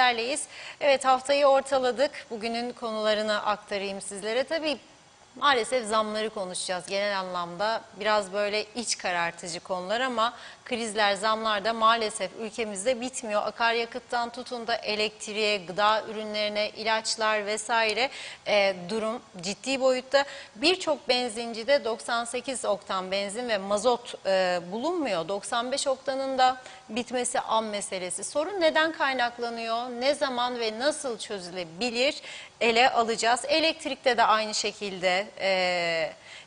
sizlerleyiz. Evet, haftayı ortaladık. Bugünün konularını aktarayım sizlere. Tabii maalesef zamları konuşacağız genel anlamda. Biraz böyle iç karartıcı konular ama krizler, zamlar da maalesef ülkemizde bitmiyor. Akaryakıttan tutun da elektriğe, gıda ürünlerine, ilaçlar vesaire durum ciddi boyutta. Birçok benzincide 98 oktan benzin ve mazot bulunmuyor. 95 oktanın da bitmesi an meselesi. Sorun neden kaynaklanıyor? Ne zaman ve nasıl çözülebilir? Ele alacağız. Elektrikte de aynı şekilde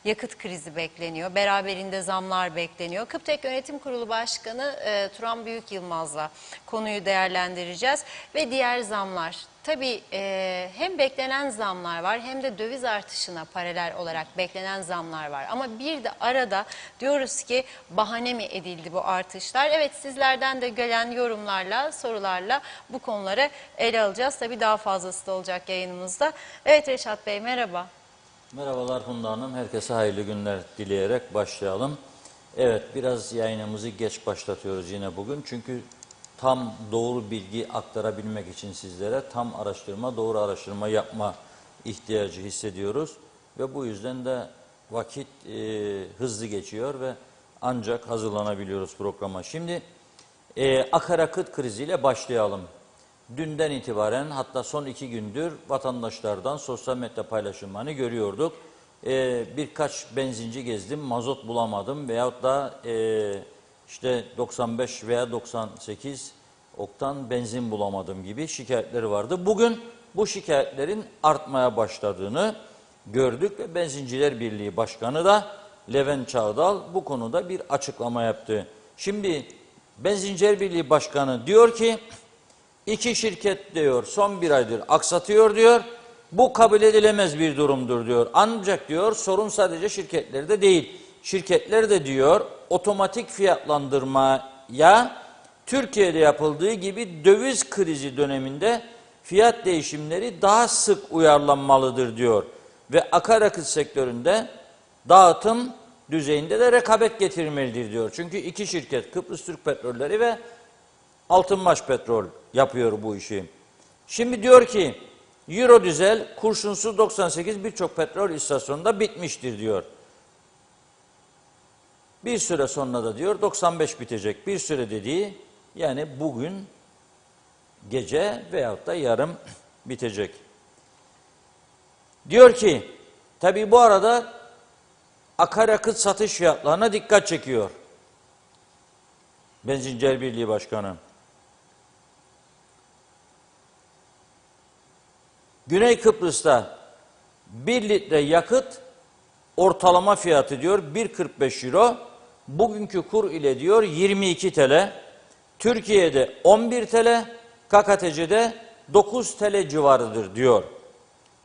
yakıt krizi bekleniyor. Beraberinde zamlar bekleniyor. Kıptek Yönetim Kurulu Başkanı Turan Büyükyılmaz'la konuyu değerlendireceğiz. Ve diğer zamlar. Tabii hem beklenen zamlar var hem de döviz artışına paralel olarak beklenen zamlar var. Ama bir de arada diyoruz ki bahane mi edildi bu artışlar? Evet, sizlerden de gelen yorumlarla, sorularla bu konuları ele alacağız. Tabii daha fazlası da olacak yayınımızda. Evet Reşat Bey, merhaba. Merhabalar Funda Hanım. Herkese hayırlı günler dileyerek başlayalım. Evet, biraz yayınımızı geç başlatıyoruz yine bugün. Çünkü tam doğru bilgi aktarabilmek için sizlere tam araştırma, doğru araştırma yapma ihtiyacı hissediyoruz. Ve bu yüzden de vakit hızlı geçiyor ve ancak hazırlanabiliyoruz programa. Şimdi akaryakıt kriziyle başlayalım. Dünden itibaren hatta son 2 gündür vatandaşlardan sosyal medya paylaşımlarını görüyorduk. Birkaç benzinci gezdim, mazot bulamadım veyahut da işte 95 veya 98 oktan benzin bulamadım gibi şikayetleri vardı. Bugün bu şikayetlerin artmaya başladığını gördük ve Benzinciler Birliği Başkanı da Levent Çağdal bu konuda bir açıklama yaptı. Şimdi Benzinciler Birliği Başkanı diyor ki, İki şirket diyor son 1 aydır aksatıyor diyor. Bu kabul edilemez bir durumdur diyor. Ancak diyor sorun sadece şirketlerde değil. Şirketler de diyor otomatik fiyatlandırmaya Türkiye'de yapıldığı gibi döviz krizi döneminde fiyat değişimleri daha sık uyarlanmalıdır diyor. Ve akaryakıt sektöründe dağıtım düzeyinde de rekabet getirmelidir diyor. Çünkü iki şirket Kıbrıs Türk Petrolleri ve Altınbaş Petrol yapıyor bu işi. Şimdi diyor ki Eurodizel kurşunsuz 98 birçok petrol istasyonunda bitmiştir diyor. Bir süre sonra da diyor 95 bitecek. Bir süre dediği yani bugün gece veyahut da yarın bitecek. Diyor ki tabii bu arada akaryakıt satış fiyatlarına dikkat çekiyor Benzinciler Birliği Başkanı. Güney Kıbrıs'ta 1 litre yakıt ortalama fiyatı diyor 1,45 euro. Bugünkü kur ile diyor 22 TL. Türkiye'de 11 TL, KKTC'de 9 TL civarıdır diyor.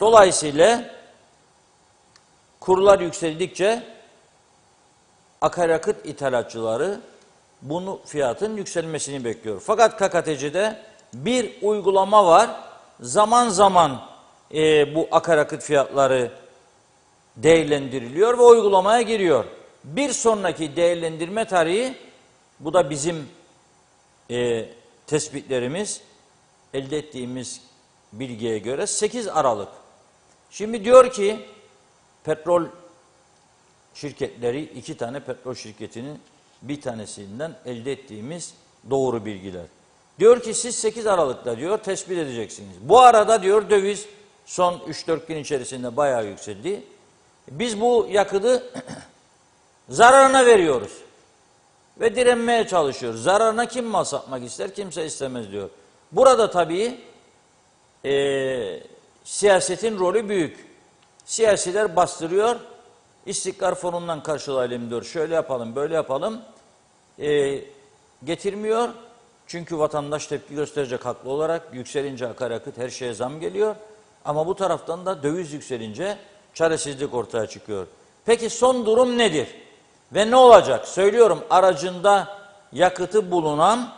Dolayısıyla kurlar yükseldikçe akaryakıt ithalatçıları bunu fiyatın yükselmesini bekliyor. Fakat KKTC'de bir uygulama var. Zaman zaman bu akaryakıt fiyatları değerlendiriliyor ve uygulamaya giriyor. Bir sonraki değerlendirme tarihi, bu da bizim tespitlerimiz, elde ettiğimiz bilgiye göre 8 Aralık. Şimdi diyor ki petrol şirketleri, 2 tane petrol şirketinin bir tanesinden elde ettiğimiz doğru bilgiler. Diyor ki siz 8 Aralık'ta diyor tespit edeceksiniz. Bu arada diyor döviz son 3-4 gün içerisinde bayağı yükseldi. Biz bu yakıtı zararına veriyoruz. Ve direnmeye çalışıyoruz. Zararına kim mal satmak ister? Kimse istemez diyor. Burada tabii siyasetin rolü büyük. Siyasiler bastırıyor. İstikrar Fonu'ndan karşılayalım diyor. Şöyle yapalım, böyle yapalım. Getirmiyor. Çünkü vatandaş tepki gösterecek haklı olarak. Yükselince akaryakıt her şeye zam geliyor. Ama bu taraftan da döviz yükselince çaresizlik ortaya çıkıyor. Peki son durum nedir? Ve ne olacak? Söylüyorum, aracında yakıtı bulunan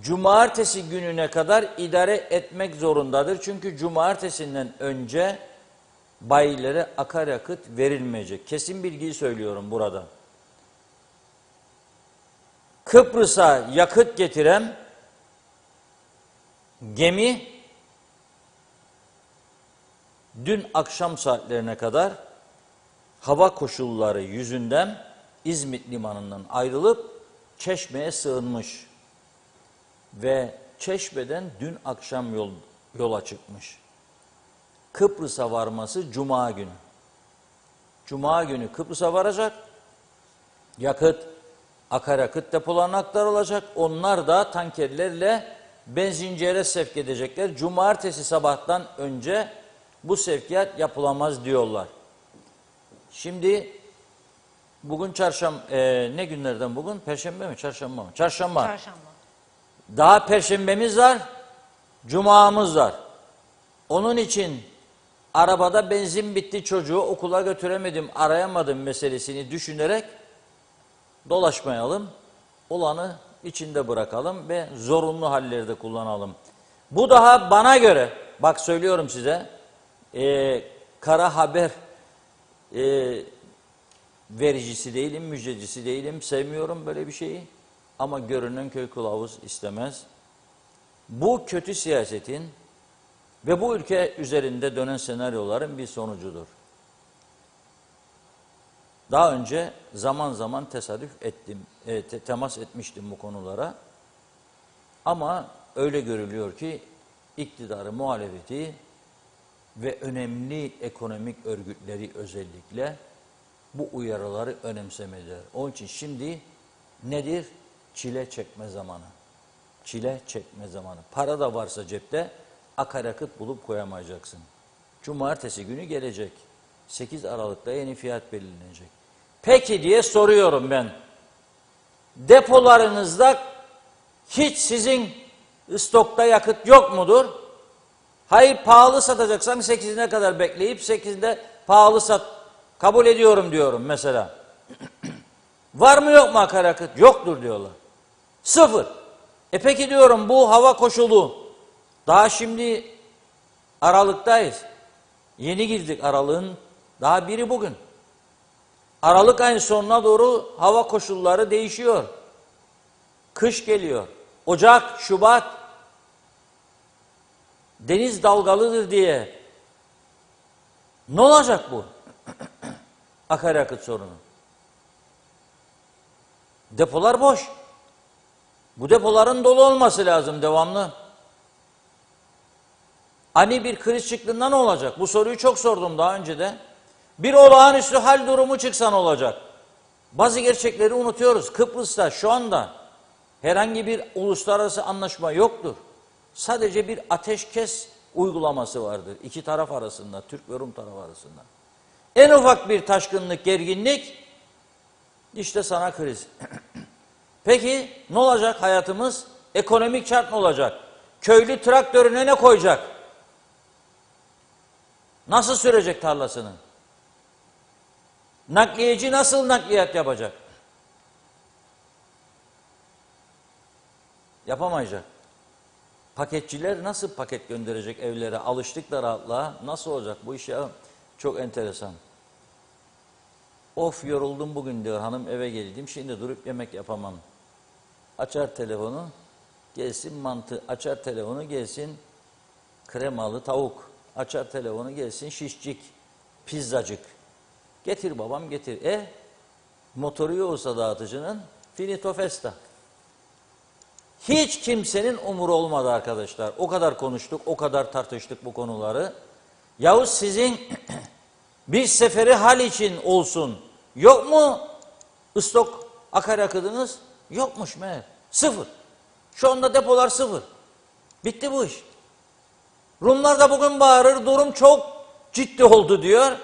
cumartesi gününe kadar idare etmek zorundadır. Çünkü cumartesinden önce bayilere akaryakıt verilmeyecek. Kesin bilgiyi söylüyorum burada. Kıbrıs'a yakıt getiren Gemi dün akşam saatlerine kadar hava koşulları yüzünden İzmit limanından ayrılıp Çeşme'ye sığınmış ve Çeşme'den dün akşam yola çıkmış. Kıbrıs'a varması Cuma günü. Cuma günü Kıbrıs'a varacak. Yakıt, akaryakıt depolarına aktarılacak. Onlar da tankerlerle benzincilere sevk edecekler. Cumartesi sabahtan önce bu sevkiyat yapılamaz diyorlar. Şimdi bugün çarşamba, ne günlerden bugün? Perşembe mi? Çarşamba mı? Çarşamba. Çarşamba. Daha perşembemiz var, cumamız var. Onun için arabada benzin bitti, çocuğu okula götüremedim, arayamadım meselesini düşünerek dolaşmayalım. Olanı içinde bırakalım ve zorunlu hallerde kullanalım. Bu daha bana göre, bak söylüyorum size, kara haber vericisi değilim, müjdecisi değilim, sevmiyorum böyle bir şeyi. Ama görünen köy kılavuz istemez. Bu kötü siyasetin ve bu ülke üzerinde dönen senaryoların bir sonucudur. Daha önce zaman zaman temas etmiştim bu konulara. Ama öyle görülüyor ki iktidarı, muhalefeti ve önemli ekonomik örgütleri özellikle bu uyarıları önemsemediler. Onun için şimdi nedir? Çile çekme zamanı. Çile çekme zamanı. Para da varsa cepte akaryakıt bulup koyamayacaksın. Cumartesi günü gelecek. 8 Aralık'ta yeni fiyat belirlenecek. Peki diye soruyorum ben. Depolarınızda hiç sizin stokta yakıt yok mudur? Hayır, pahalı satacaksan 8'ine kadar bekleyip 8'de pahalı sat. Kabul ediyorum diyorum mesela. Var mı yok mu akaryakıt? Yoktur diyorlar. Sıfır. Peki diyorum bu hava koşulu. Daha şimdi Aralık'tayız. Yeni girdik Aralık'ın. Daha biri bugün. Aralık ayının sonuna doğru hava koşulları değişiyor. Kış geliyor. Ocak, Şubat. Deniz dalgalıdır diye. Ne olacak bu? Akaryakıt sorunu. Depolar boş. Bu depoların dolu olması lazım devamlı. Ani bir kriz çıktığında ne olacak? Bu soruyu çok sordum daha önce de. Bir olağanüstü hal durumu çıksa ne olacak? Bazı gerçekleri unutuyoruz. Kıbrıs'ta şu anda herhangi bir uluslararası anlaşma yoktur. Sadece bir ateşkes uygulaması vardır. İki taraf arasında, Türk ve Rum tarafı arasında. En ufak bir taşkınlık, gerginlik, işte sana kriz. Peki ne olacak hayatımız? Ekonomik şart ne olacak? Köylü traktörüne ne koyacak? Nasıl sürecek tarlasını? Nakliyeci nasıl nakliyat yapacak? Yapamayacak. Paketçiler nasıl paket gönderecek evlere? Alıştık da rahatlığa. Nasıl olacak bu iş ya? Çok enteresan. Of yoruldum bugün diyor hanım, eve geldim. Şimdi durup yemek yapamam. Açar telefonu, gelsin mantı. Açar telefonu, gelsin kremalı tavuk. Açar telefonu, gelsin şişcik, pizzacık. Getir babam getir. Motoru yoksa dağıtıcının finito festa. Hiç kimsenin umuru olmadı arkadaşlar. O kadar konuştuk, o kadar tartıştık bu konuları. Yahu sizin bir seferi hal için olsun. Yok mu stok akaryakıtınız? Yokmuş meğer. Sıfır. Şu anda depolar sıfır. Bitti bu iş. Rumlar da bugün bağırır, durum çok ciddi oldu diyor.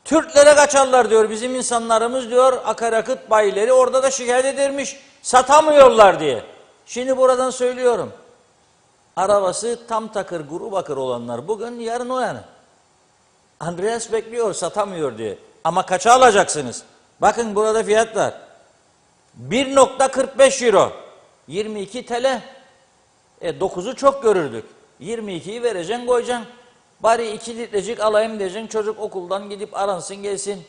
Türklere kaçarlar diyor, bizim insanlarımız diyor, akaryakıt bayileri orada da şikayet edermiş, satamıyorlar diye. Şimdi buradan söylüyorum, arabası tam takır, guru bakır olanlar bugün, yarın o yani. Andreas bekliyor, satamıyor diye. Ama kaça alacaksınız? Bakın burada fiyatlar. 1.45 euro, 22 TL. 9'u çok görürdük. 22'yi vereceksin, koyacaksın. Bari 2 litrecik alayım diyeceksin, çocuk okuldan gidip aransın gelsin.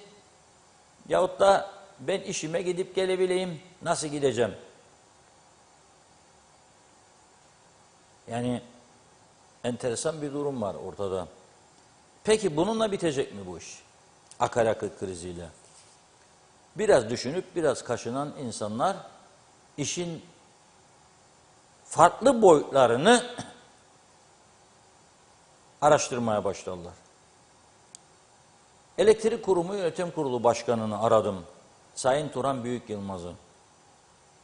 Yahut da ben işime gidip gelebileyim, nasıl gideceğim? Yani enteresan bir durum var ortada. Peki bununla bitecek mi bu iş? Akaryakıt kriziyle. Biraz düşünüp biraz kaşınan insanlar işin farklı boyutlarını araştırmaya başladılar. Elektrik Kurumu Yönetim Kurulu Başkanı'nı aradım. Sayın Turan Büyük Yılmaz'ı.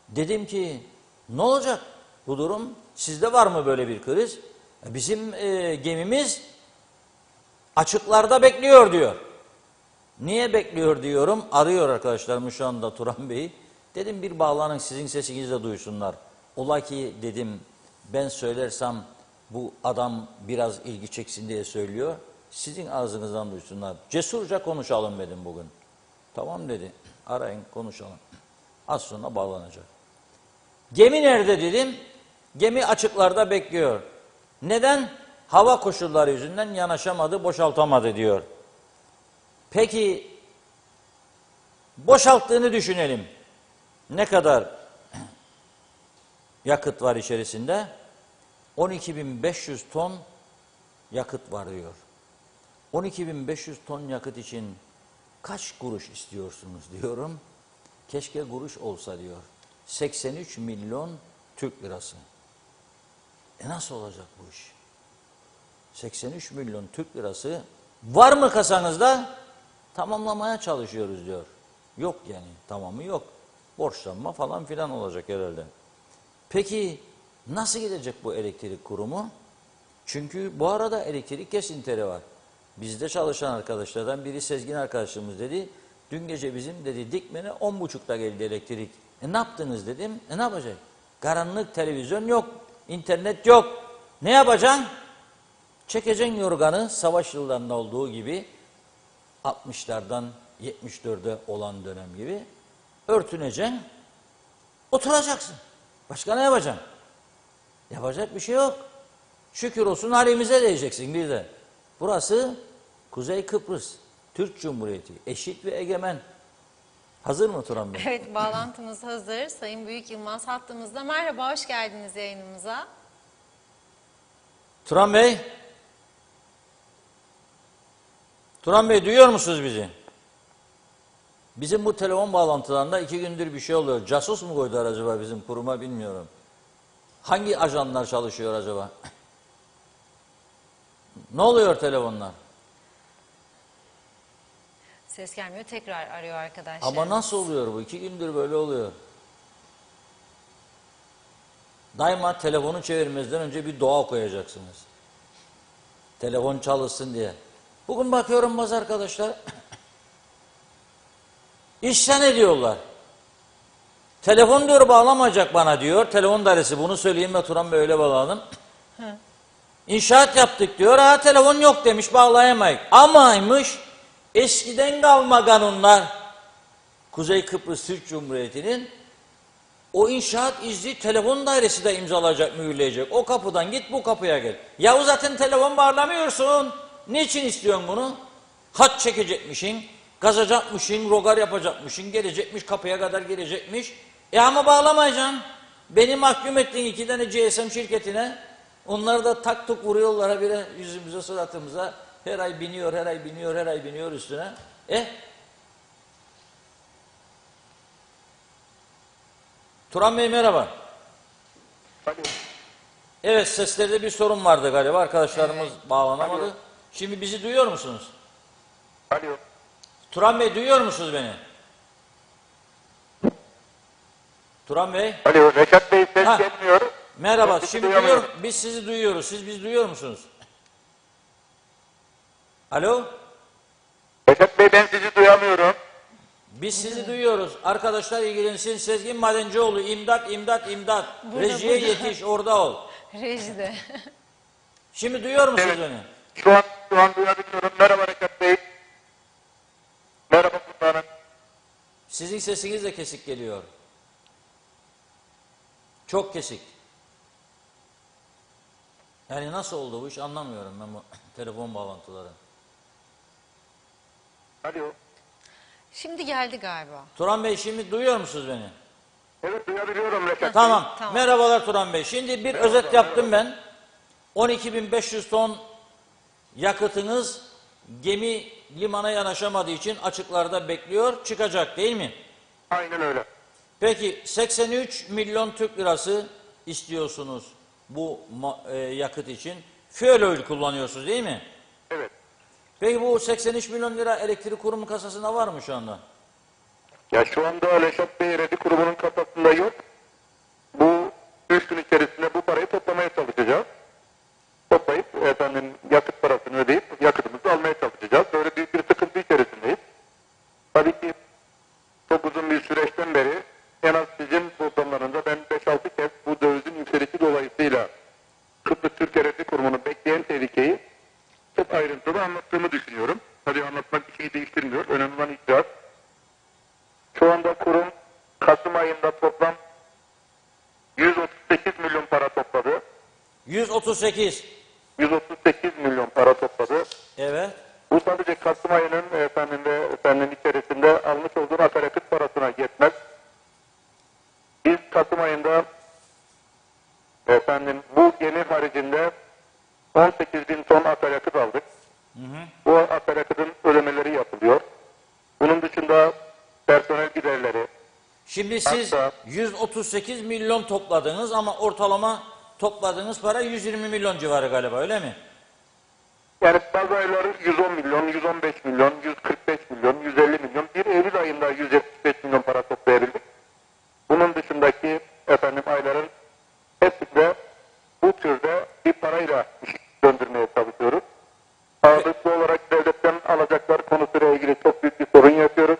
Dedim ki ne olacak bu durum? Sizde var mı böyle bir kriz? Bizim gemimiz açıklarda bekliyor diyor. Niye bekliyor diyorum. Arıyor arkadaşlarım şu anda Turan Bey'i. Dedim bir bağlanın sizin sesinizi de duysunlar. Ola ki dedim ben söylersem bu adam biraz ilgi çeksin diye söylüyor. Sizin ağzınızdan duysunlar. Cesurca konuşalım dedim bugün. Tamam dedi. Arayın konuşalım. Az sonra bağlanacak. Gemi nerede dedim. Gemi açıklarda bekliyor. Neden? Hava koşulları yüzünden yanaşamadı, boşaltamadı diyor. Peki boşalttığını düşünelim. Ne kadar yakıt var içerisinde? 12.500 ton yakıt var diyor. 12.500 ton yakıt için kaç kuruş istiyorsunuz diyorum. Keşke kuruş olsa diyor. 83 milyon Türk lirası. Nasıl olacak bu iş? 83 milyon Türk lirası var mı kasanızda? Tamamlamaya çalışıyoruz diyor. Yok yani tamamı yok. Borçlanma falan filan olacak herhalde. Peki nasıl gidecek bu elektrik kurumu? Çünkü bu arada elektrik kesintileri var. Bizde çalışan arkadaşlardan biri Sezgin arkadaşımız dedi. Dün gece bizim dedi Dikmen'e 10.30'da geldi elektrik. Ne yaptınız dedim. Ne yapacak? Karanlık, televizyon yok. İnternet yok. Ne yapacaksın? Çekeceksin yorganı savaş yıllarında olduğu gibi 60'lardan 74'e olan dönem gibi örtüneceksin, oturacaksın. Başka ne yapacaksın? Yapacak bir şey yok. Şükür olsun halimize diyeceksin bir de. Burası Kuzey Kıbrıs, Türk Cumhuriyeti, eşit ve egemen. Hazır mı Turan Bey? Evet, bağlantımız hazır. Sayın Büyük Yılmaz hattımızda. Merhaba, hoş geldiniz yayınımıza. Turan Bey? Turan Bey duyuyor musunuz bizi? Bizim bu telefon bağlantılarında 2 gündür bir şey oluyor. Casus mu koydular acaba bizim kuruma bilmiyorum. Hangi ajanlar çalışıyor acaba? Ne oluyor telefonlar? Ses gelmiyor, tekrar arıyor arkadaşlar. Ama nasıl oluyor bu? 2 gündür böyle oluyor. Daima telefonu çevirmezden önce bir dua koyacaksınız. Telefon çalışsın diye. Bugün bakıyorum bazı arkadaşlar isyan ediyorlar. Telefon diyor bağlamayacak bana diyor. Telefon dairesi bunu söyleyeyim ve Turan Bey öyle bağladım. İnşaat yaptık diyor. Ha telefon yok demiş bağlayamayız. Amaymış eskiden kalma kanunlar Kuzey Kıbrıs Türk Cumhuriyeti'nin o inşaat izni telefon dairesi de imzalayacak, mühürleyecek. O kapıdan git bu kapıya gel. Yahu zaten telefon bağlamıyorsun. Niçin istiyorsun bunu? Hat çekecekmişsin, kazacakmışsın, rogar yapacakmışsın, gelecekmiş kapıya kadar gelecekmiş. Ama bağlamayacaksın. Beni mahkum ettin 2 tane GSM şirketine. Onlar da tak tuk vuruyorlar habire yüzümüze, suratımıza. Her ay biniyor, her ay biniyor, her ay biniyor üstüne. Turan Bey merhaba. Alo. Evet seslerde bir sorun vardı galiba. Arkadaşlarımız bağlanamadı. Alo. Şimdi bizi duyuyor musunuz? Alo. Turan Bey duyuyor musunuz beni? Turan Bey. Alo. Reşat Bey ses Ha. gelmiyor. Merhaba. Ben sizi Şimdi duyamıyorum. biz sizi duyuyoruz. Siz bizi duyuyor musunuz? Alo? Reşat Bey ben sizi duyamıyorum. Biz sizi duyuyoruz. Arkadaşlar ilgilensin. Sezgin Madencioğlu imdat imdat imdat. Rejiye yetiş orada ol. Rejide. Şimdi duyuyor musunuz Evet. beni? Şu an duyabiliyorum. Merhaba Reşat Bey. Merhaba Sultanım. Sizin sesiniz de kesik geliyor. Çok kesik. Yani nasıl oldu bu iş anlamıyorum ben bu telefon bağlantıları. Alo. Şimdi geldi galiba. Turan Bey şimdi duyuyor musunuz beni? Evet duyabiliyorum Reşat Bey. Tamam. Tamam. Merhabalar Turan Bey. Şimdi bir özet yaptım ben. 12.500 ton yakıtınız gemi limana yanaşamadığı için açıklarda bekliyor, çıkacak değil mi? Aynen öyle. Peki 83 milyon Türk lirası istiyorsunuz bu yakıt için. Fuel oil kullanıyorsunuz değil mi? Evet. Peki bu 83 milyon lira elektrik kurumu kasasında var mı şu anda? Ya şu anda Reşat Bey Redi Kurumu'nun kafasında yok. Bu 3 gün içerisinde bu parayı toplamaya çalışacağız. Toplayıp yakıt parasını ödeyip yakıtımızı almaya çalışacağız. Böyle büyük bir sıkıntı içerisindeyiz. Tabii ki çok uzun bir süreçten beri en az sizin programlarında ben 5-6 kez bu dövizin yükselişi dolayısıyla Kıbrıs Türkiye Redi Kurumu'nu bekleyen tehlikeyi çok ayrıntılı anlattığımı düşünüyorum. Tabii anlatmak bir şeyi değiştirmiyor. Önemli olan icraat. Şu anda kurum Kasım ayında toplam 138 milyon para topladı. 138. 138 milyon para topladı. Evet. Bu sadece Kasım ayının içerisinde almış olduğu akaryakıt parasına yetmez. Biz Kasım ayında bu gemi haricinde 18 bin ton akaryakıt aldık. Bu akaryakıtın ödemeleri yapılıyor. Bunun dışında personel giderleri. Şimdi siz Hatta 138 milyon topladınız ama ortalama topladığınız para 120 milyon civarı galiba öyle mi? yani bazı ayları 110 milyon, 115 milyon, 145 milyon, 150 milyon. Bir Eylül ayında 175 milyon para toplayabildik. Bunun dışındaki ayların hepsinde bu türde bir parayla iş döndürmeye çalışıyoruz. Ağırlıklı olarak devletten alacaklar konusuyla ilgili çok büyük bir sorun yaşıyoruz.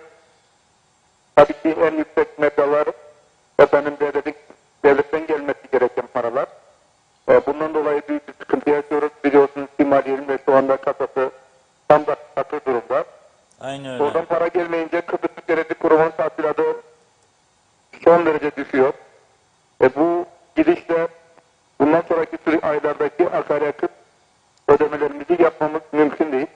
Tabii ki en yüksek meblağlar devletten gelmesi gereken paralar. Bundan dolayı büyük bir sıkıntı yaşıyoruz. Biliyorsunuz ki maliyenin de şu anda kasası tam da katı durumda. Aynen öyle. Oradan para gelmeyince Kıbrıs Türkiye Redi Kurumu'nun tahsilatı son derece düşüyor. Bu gidişle bundan sonraki aylardaki akaryakıt ödemelerimizi yapmamız mümkün değil.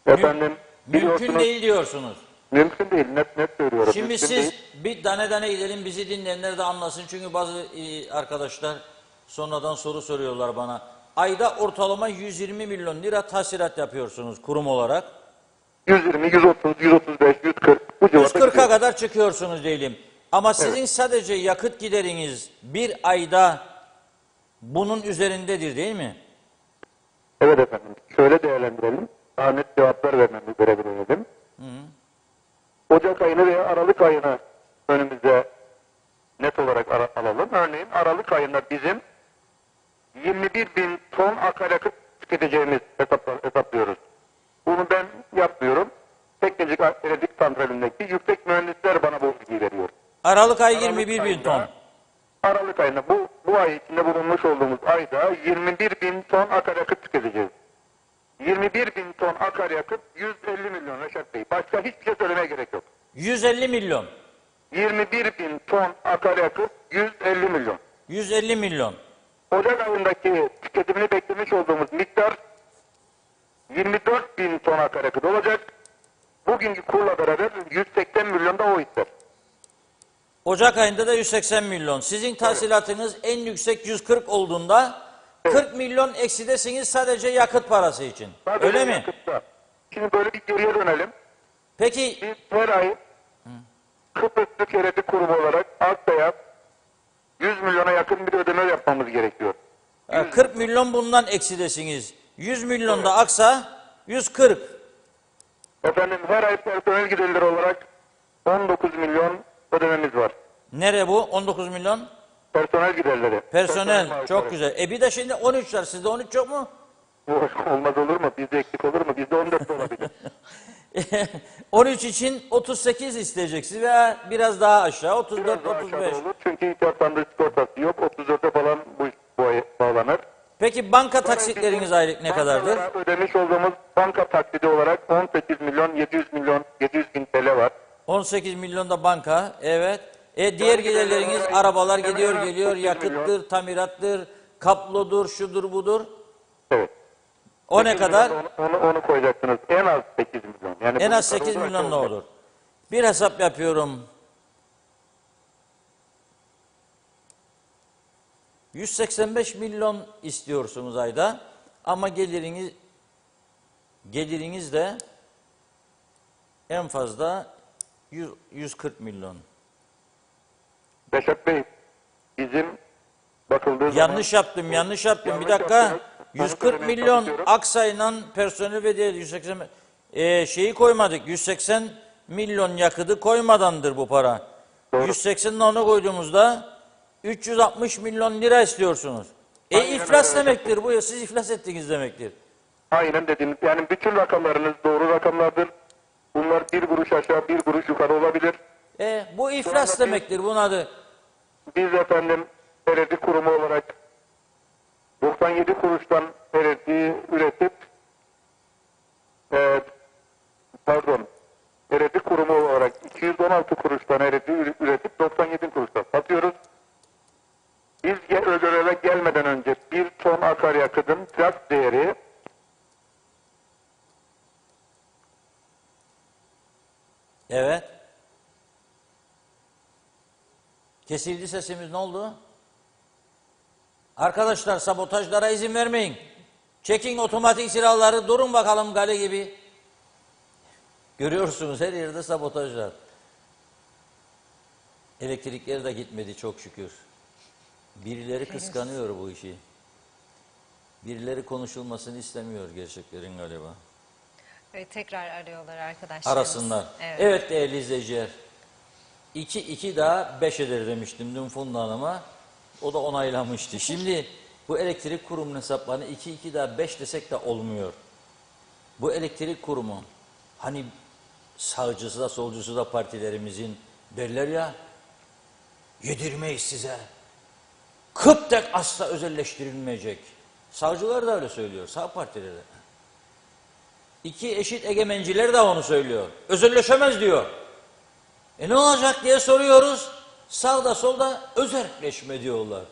Mümkün biliyorsunuz, değil diyorsunuz. mümkün değil. Net söylüyorum. Şimdi mümkün siz değil. bir tane tane gidelim bizi dinleyenler de anlasın. Çünkü bazı arkadaşlar sonradan soru soruyorlar bana. Ayda ortalama 120 milyon lira tahsilat yapıyorsunuz kurum olarak. 120, 130, 135, 140 bu civarda 140'a gidiyor. kadar çıkıyorsunuz diyelim. Ama sizin sadece yakıt gideriniz bir ayda bunun üzerindedir değil mi? Evet efendim. Şöyle değerlendirelim. Daha net cevaplar vermemizi görebilelim. Ocak ayını veya Aralık ayını önümüze net olarak alalım. Örneğin Aralık ayında bizim 21 bin ton akaryakıt tüketeceğimiz hesaplıyoruz. Bunu ben yapmıyorum. Teknecik Elektrik Santrali'ndeki yüksek mühendisler bana bu bilgiyi veriyor. Aralık ayı Aralık 21 bin ton. ayında- Aralık ayında bu ay içinde bulunmuş olduğumuz ayda 21 bin ton akaryakıt tüketeceğiz. 21 bin ton akaryakıt 150 milyon Reşat Bey. Başka hiçbir şey söylemeye gerek yok. 150 milyon. 21 bin ton akaryakıt 150 milyon. 150 milyon. Ocak ayındaki tüketimini beklemiş olduğumuz miktar 24 bin ton akaryakıt olacak. Bugünkü kurla beraber 180 milyon da o ister. Ocak ayında da 180 milyon. Sizin tahsilatınız en yüksek 140 olduğunda 40 milyon eksidesiniz sadece yakıt parası için. Sadece Öyle mi? yakıtta. Şimdi böyle bir geriye dönelim. Peki Biz her ay Kıbrıs Türkiye Redi Kurumu olarak Aksa'ya 100 milyona yakın bir ödeme yapmamız gerekiyor. 40 milyon bundan eksidesiniz. 100 milyon da aksa 140. Efendim her ay personel giderleri olarak 19 milyon ödememiz var. Nere bu? 19 milyon. Personel giderleri. Personel. maaşları. Çok güzel. Bir de şimdi 13 var. Sizde 13 yok mu? Olmaz olur mu? Bizde eksik olur mu? Bizde 14 de olabilir. 13 için 38 isteyeceksiniz veya biraz daha aşağı. 34, Biraz daha 35. aşağıda olur. Çünkü hiç yaptandığı sigortası yok. 34'e falan bu ay bağlanır. Peki banka taksitleriniz aylık ne kadardır? Bankalara ödemiş olduğumuz banka taksidi olarak 18 milyon 700 bin TL var. 18 milyon da banka. Evet. Diğer giderleriniz arabalar gidiyor geliyor. 8 Yakıttır, tamirattır, kaplodur, şudur budur. Evet. O ne 8 kadar? milyon, onu koyacaksınız. En az 8 milyon. Yani En bu az yukarı 8 olarak milyon ne olacak. olur? Bir hesap yapıyorum. 185 milyon istiyorsunuz ayda ama geliriniz de en fazla 140 milyon. Reşat Bey, bizim bakıldığı zaman... Yanlış yaptım. Bir Yanlış dakika. yaptınız. Onu 140 söylemeye milyon çalışıyorum. aksayla personel ve diğer 180 şeyi koymadık. 180 milyon yakıtı koymadandır bu para. Doğru. 180'in onu koyduğumuzda 360 milyon lira istiyorsunuz. Aynen İflas öyle. demektir bu. Siz iflas ettiniz demektir. Aynen dediniz. Yani bütün rakamlarınız doğru rakamlardır. Bunlar bir kuruş aşağı, bir kuruş yukarı olabilir. Bu iflas demektir bunun adı. Biz efendim belediye kurumu olarak 97 kuruştan belediye üretip belediye kurumu olarak 216 kuruştan belediye üretip 97 kuruştan satıyoruz. Biz göreve gelmeden önce bir ton akaryakıtın plak değeri Evet. Kesildi sesimiz, ne oldu? Arkadaşlar sabotajlara izin vermeyin. Çekin otomatik silahları, durun bakalım gale gibi. Görüyorsunuz her yerde sabotajlar. Elektrikler de gitmedi çok şükür. Birileri kıskanıyor bu işi. Birileri konuşulmasını istemiyor gerçeklerin galiba. Evet, tekrar arıyorlar arkadaşlar. Arasınlar. Evet değerli izleyiciler. 2 daha 5 eder demiştim dün Funda Hanım'a. O da onaylamıştı. Şimdi bu elektrik kurumunun hesaplarını 2 daha 5 desek de olmuyor. Bu elektrik kurumu hani sağcısı da solcusu da partilerimizin derler ya, yedirmeyiz size. Kıptek asla özelleştirilmeyecek. Savcılar da öyle söylüyor, sağ partileri de. İki eşit egemenciler de onu söylüyor. Özelleşemez diyor. Ne olacak diye soruyoruz. Sağda solda özerkleşme diyorlar.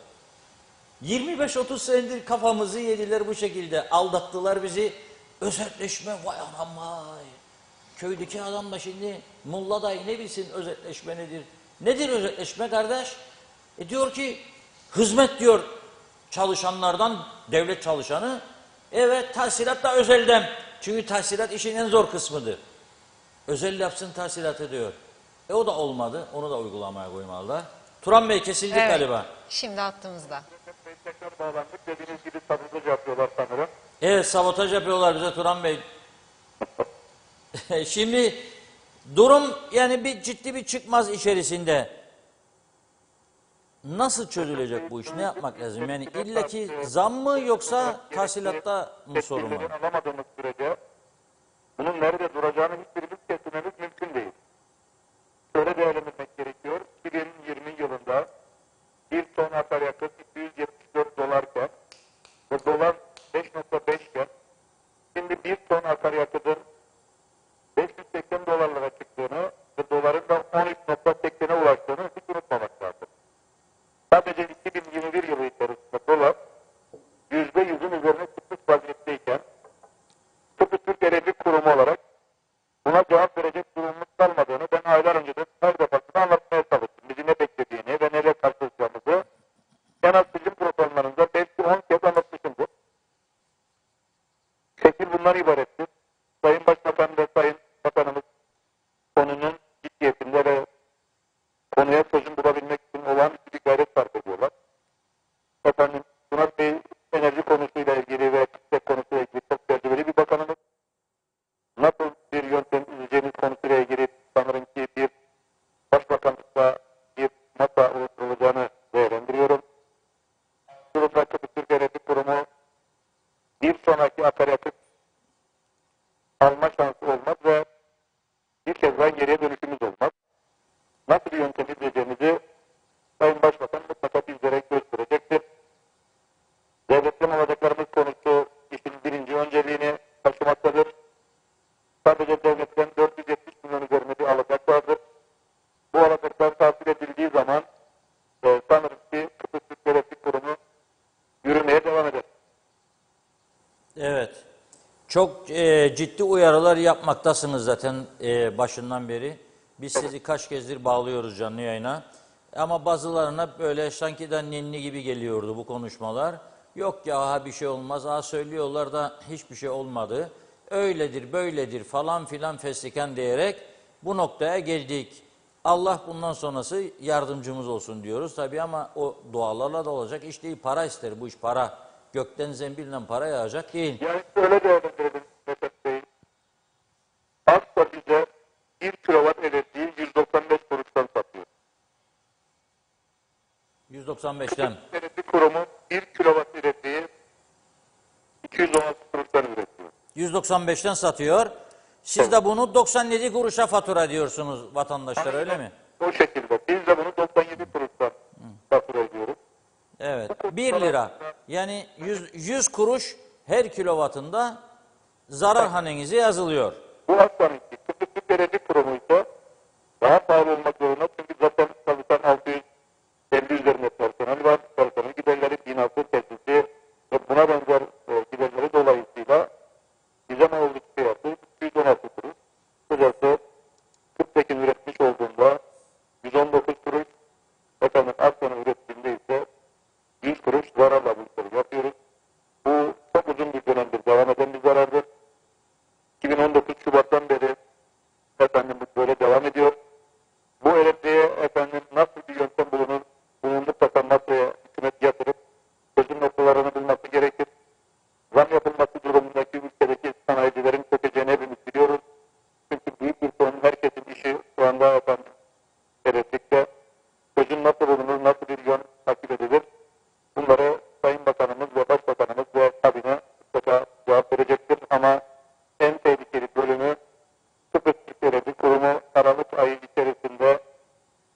25-30 senedir kafamızı yediler bu şekilde. Aldattılar bizi. Özerkleşme, vay anam vay. Köydeki adam da şimdi mulla dayı ne bilsin özetleşme nedir? Nedir özetleşme kardeş? Diyor ki hizmet diyor çalışanlardan devlet çalışanı. Evet, tahsilat da özelden. Çünkü tahsilat işin en zor kısmıdır. Özel yapsın tahsilatı diyor. O da olmadı. Onu da uygulamaya koymalılar. Turan Bey kesildik galiba. Şimdi attığımızda. tekrar bağlandık. Dediğiniz gibi sabotaj yapıyorlar sanırım. Evet, sabotaj yapıyorlar bize Turan Bey. Şimdi durum yani bir ciddi bir çıkmaz içerisinde. Nasıl çözülecek bu iş? Ne yapmak lazım? Yani illaki zam mı yoksa tahsilatta mı sorun var? Tedbirleri alamadığımız sürece bunun nerede duracağını hiçbirimiz kestirmemiz mümkün değil. Şöyle değerlendirmek gerekiyor. 2020 yılında bir ton akaryakıt 274 dolarken ve dolar 5.5 iken şimdi bir ton akaryakıtın 580 dolarlara çıktığını ve doların da 13.80'e ulaştığını hiç unutmamak lazım. Sadece 2021 yılı içerisinde dolar %100'ün üzerine çıkmış vaziyetteyken tıpkı Türk Elektrik Kurumu olarak buna cevap verecek durumumuz kalmadığını ben aylar önce de her defasında anlatmaya çalıştım. Bizi ne beklediğini ve neyle karşılaşacağımızı en az bizim programlarında belki 10 kez anlatmışımdır. Şekil bundan ibarettir. Sayın Başbakan ve Sayın Bakanımız konunun ciddiyetinde ve konuya çözüm bulabilmek için olan bir gayret sarf ediyorlar. Efendim, Murat Bey enerji konusuyla ilgili ve TİSEK konusuyla ilgili çok tecrübeli bir bakanımız. Nasıl bir yöntem izleyeceğimiz konusuyla ilgili sanırım ki bir başbakanlıkla bir masa oluşturulacağını değerlendiriyorum. Durumda Türk Elektrik Kurumu bir sonraki akaryakıt alma şansı olmaz ve bir kez daha geriye dönüşümüz olmaz. Nasıl bir yöntem izleyeceğimizi Sayın Başbakan mutlaka bizlere gösterecektir. Devletten alacaklarımız konusu işin birinci önceliğini taşımaktadır. Sadece devletten 470 milyon üzerinde bir alacak vardır. Bu alacaklar tahsil edildiği zaman sanırım ki Kıbrıs Türk Elektrik Kurumu yürümeye devam eder. Evet. Çok ciddi uyarılar yapmaktasınız zaten başından beri. Biz sizi kaç kezdir bağlıyoruz canlı yayına. Ama bazılarına böyle sanki de ninni gibi geliyordu bu konuşmalar. Yok ya bir şey olmaz. Söylüyorlar da hiçbir şey olmadı. Öyledir böyledir falan filan fesliken diyerek bu noktaya geldik. Allah bundan sonrası yardımcımız olsun diyoruz tabii ama o dualarla da olacak iş değil. Para ister bu iş para. Gökten zembille para yağacak değil. Yani şöyle değerlendirelim Mehmet Bey. Asla bize 1 kilowatt elektriği 195 kuruştan satıyor. 195'ten. Elektrik kurumu 1 kilowatt elektriği 216 kuruştan üretiyor. 195'ten satıyor. Siz de bunu 97 kuruşa fatura diyorsunuz vatandaşlar öyle mi? O şekilde. Biz de bunu 97 kuruştan fatura ediyoruz. Evet. 1 lira. Yani 100 kuruş her kilovatında zarar hanenize yazılıyor. Bu hastanın Kıbrıs Elektrik Kurumu ise daha pahalı olmak zorunda. Çünkü zaten çalışan 650 üzerinde personel var. Personel giderleri, binası, tesisi ve buna benzer giderleri dolayısıyla bize ne olduk fiyatı 216 kuruş. Kısacası 48 üretmiş olduğunda 119 kuruş, efendim Asya'nın ürettiğinde ise 100 kuruş zararla bu işleri yapıyoruz. Bu çok uzun bir dönemdir devam eden bir zarardır. 2019 Şubat'tan beri efendim bu böyle devam ediyor. Bu elektriğe efendim nasıl bir yöntem bulunduksa masaya hükümet yatırıp çözüm noktalarını bulması gerekir. Zam yapılması durumundaki ülkedeki sanayicilerin çökeceğini hepimiz biliyoruz. Çünkü büyük bir sorun herkesin işi şu anda efendim elektrikte. Çözüm nasıl bulunur, nasıl bir yön takip edilir? Bunları Sayın Bakanımız ve Başbakanımız ve kabine mutlaka cevap verecektir ama en tehlikeli bölümü Kıbrıs Elektrik Kurumu Aralık ayı içerisinde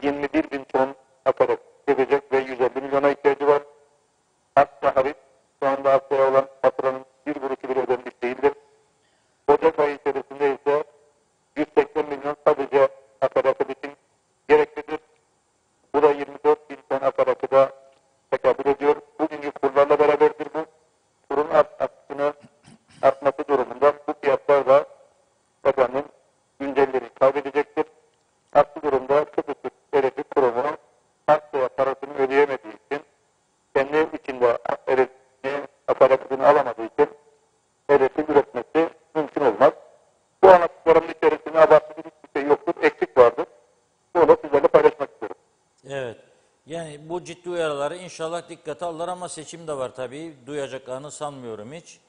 21 bin ton akaryakıt gelecek ve 150 milyona ihtiyacı var. Asya hariç şu anda Asya'ya olan faturanın bir kuruşu bile ödenmiş değildir. Ocak ayı içerisinde ise 180 milyon sadece akaryakıt için gereklidir. Bu da 24 bin ton akaryakıda tekabül ediyor. Bugünkü kurlarla beraberdir bu. Kurun artması durumunda bu fiyatlar da efendim güncelleri kaybedecektir. Aksi durumda Kıbrıs Elektrik Kurumu Asya'ya parasını ödeyemediği için kendi içinde elektriği akaryakıtını alamadığı için elektrik üretmesi mümkün olmaz. Bu anlattıklarımın içerisinde abartılı hiçbir şey yoktur. Eksik vardır. Bunu da sizlerle paylaşmak istiyorum. Evet. Yani bu ciddi uyarıları inşallah dikkate alırlar ama seçim de var tabii. Duyacaklarını sanmıyorum hiç.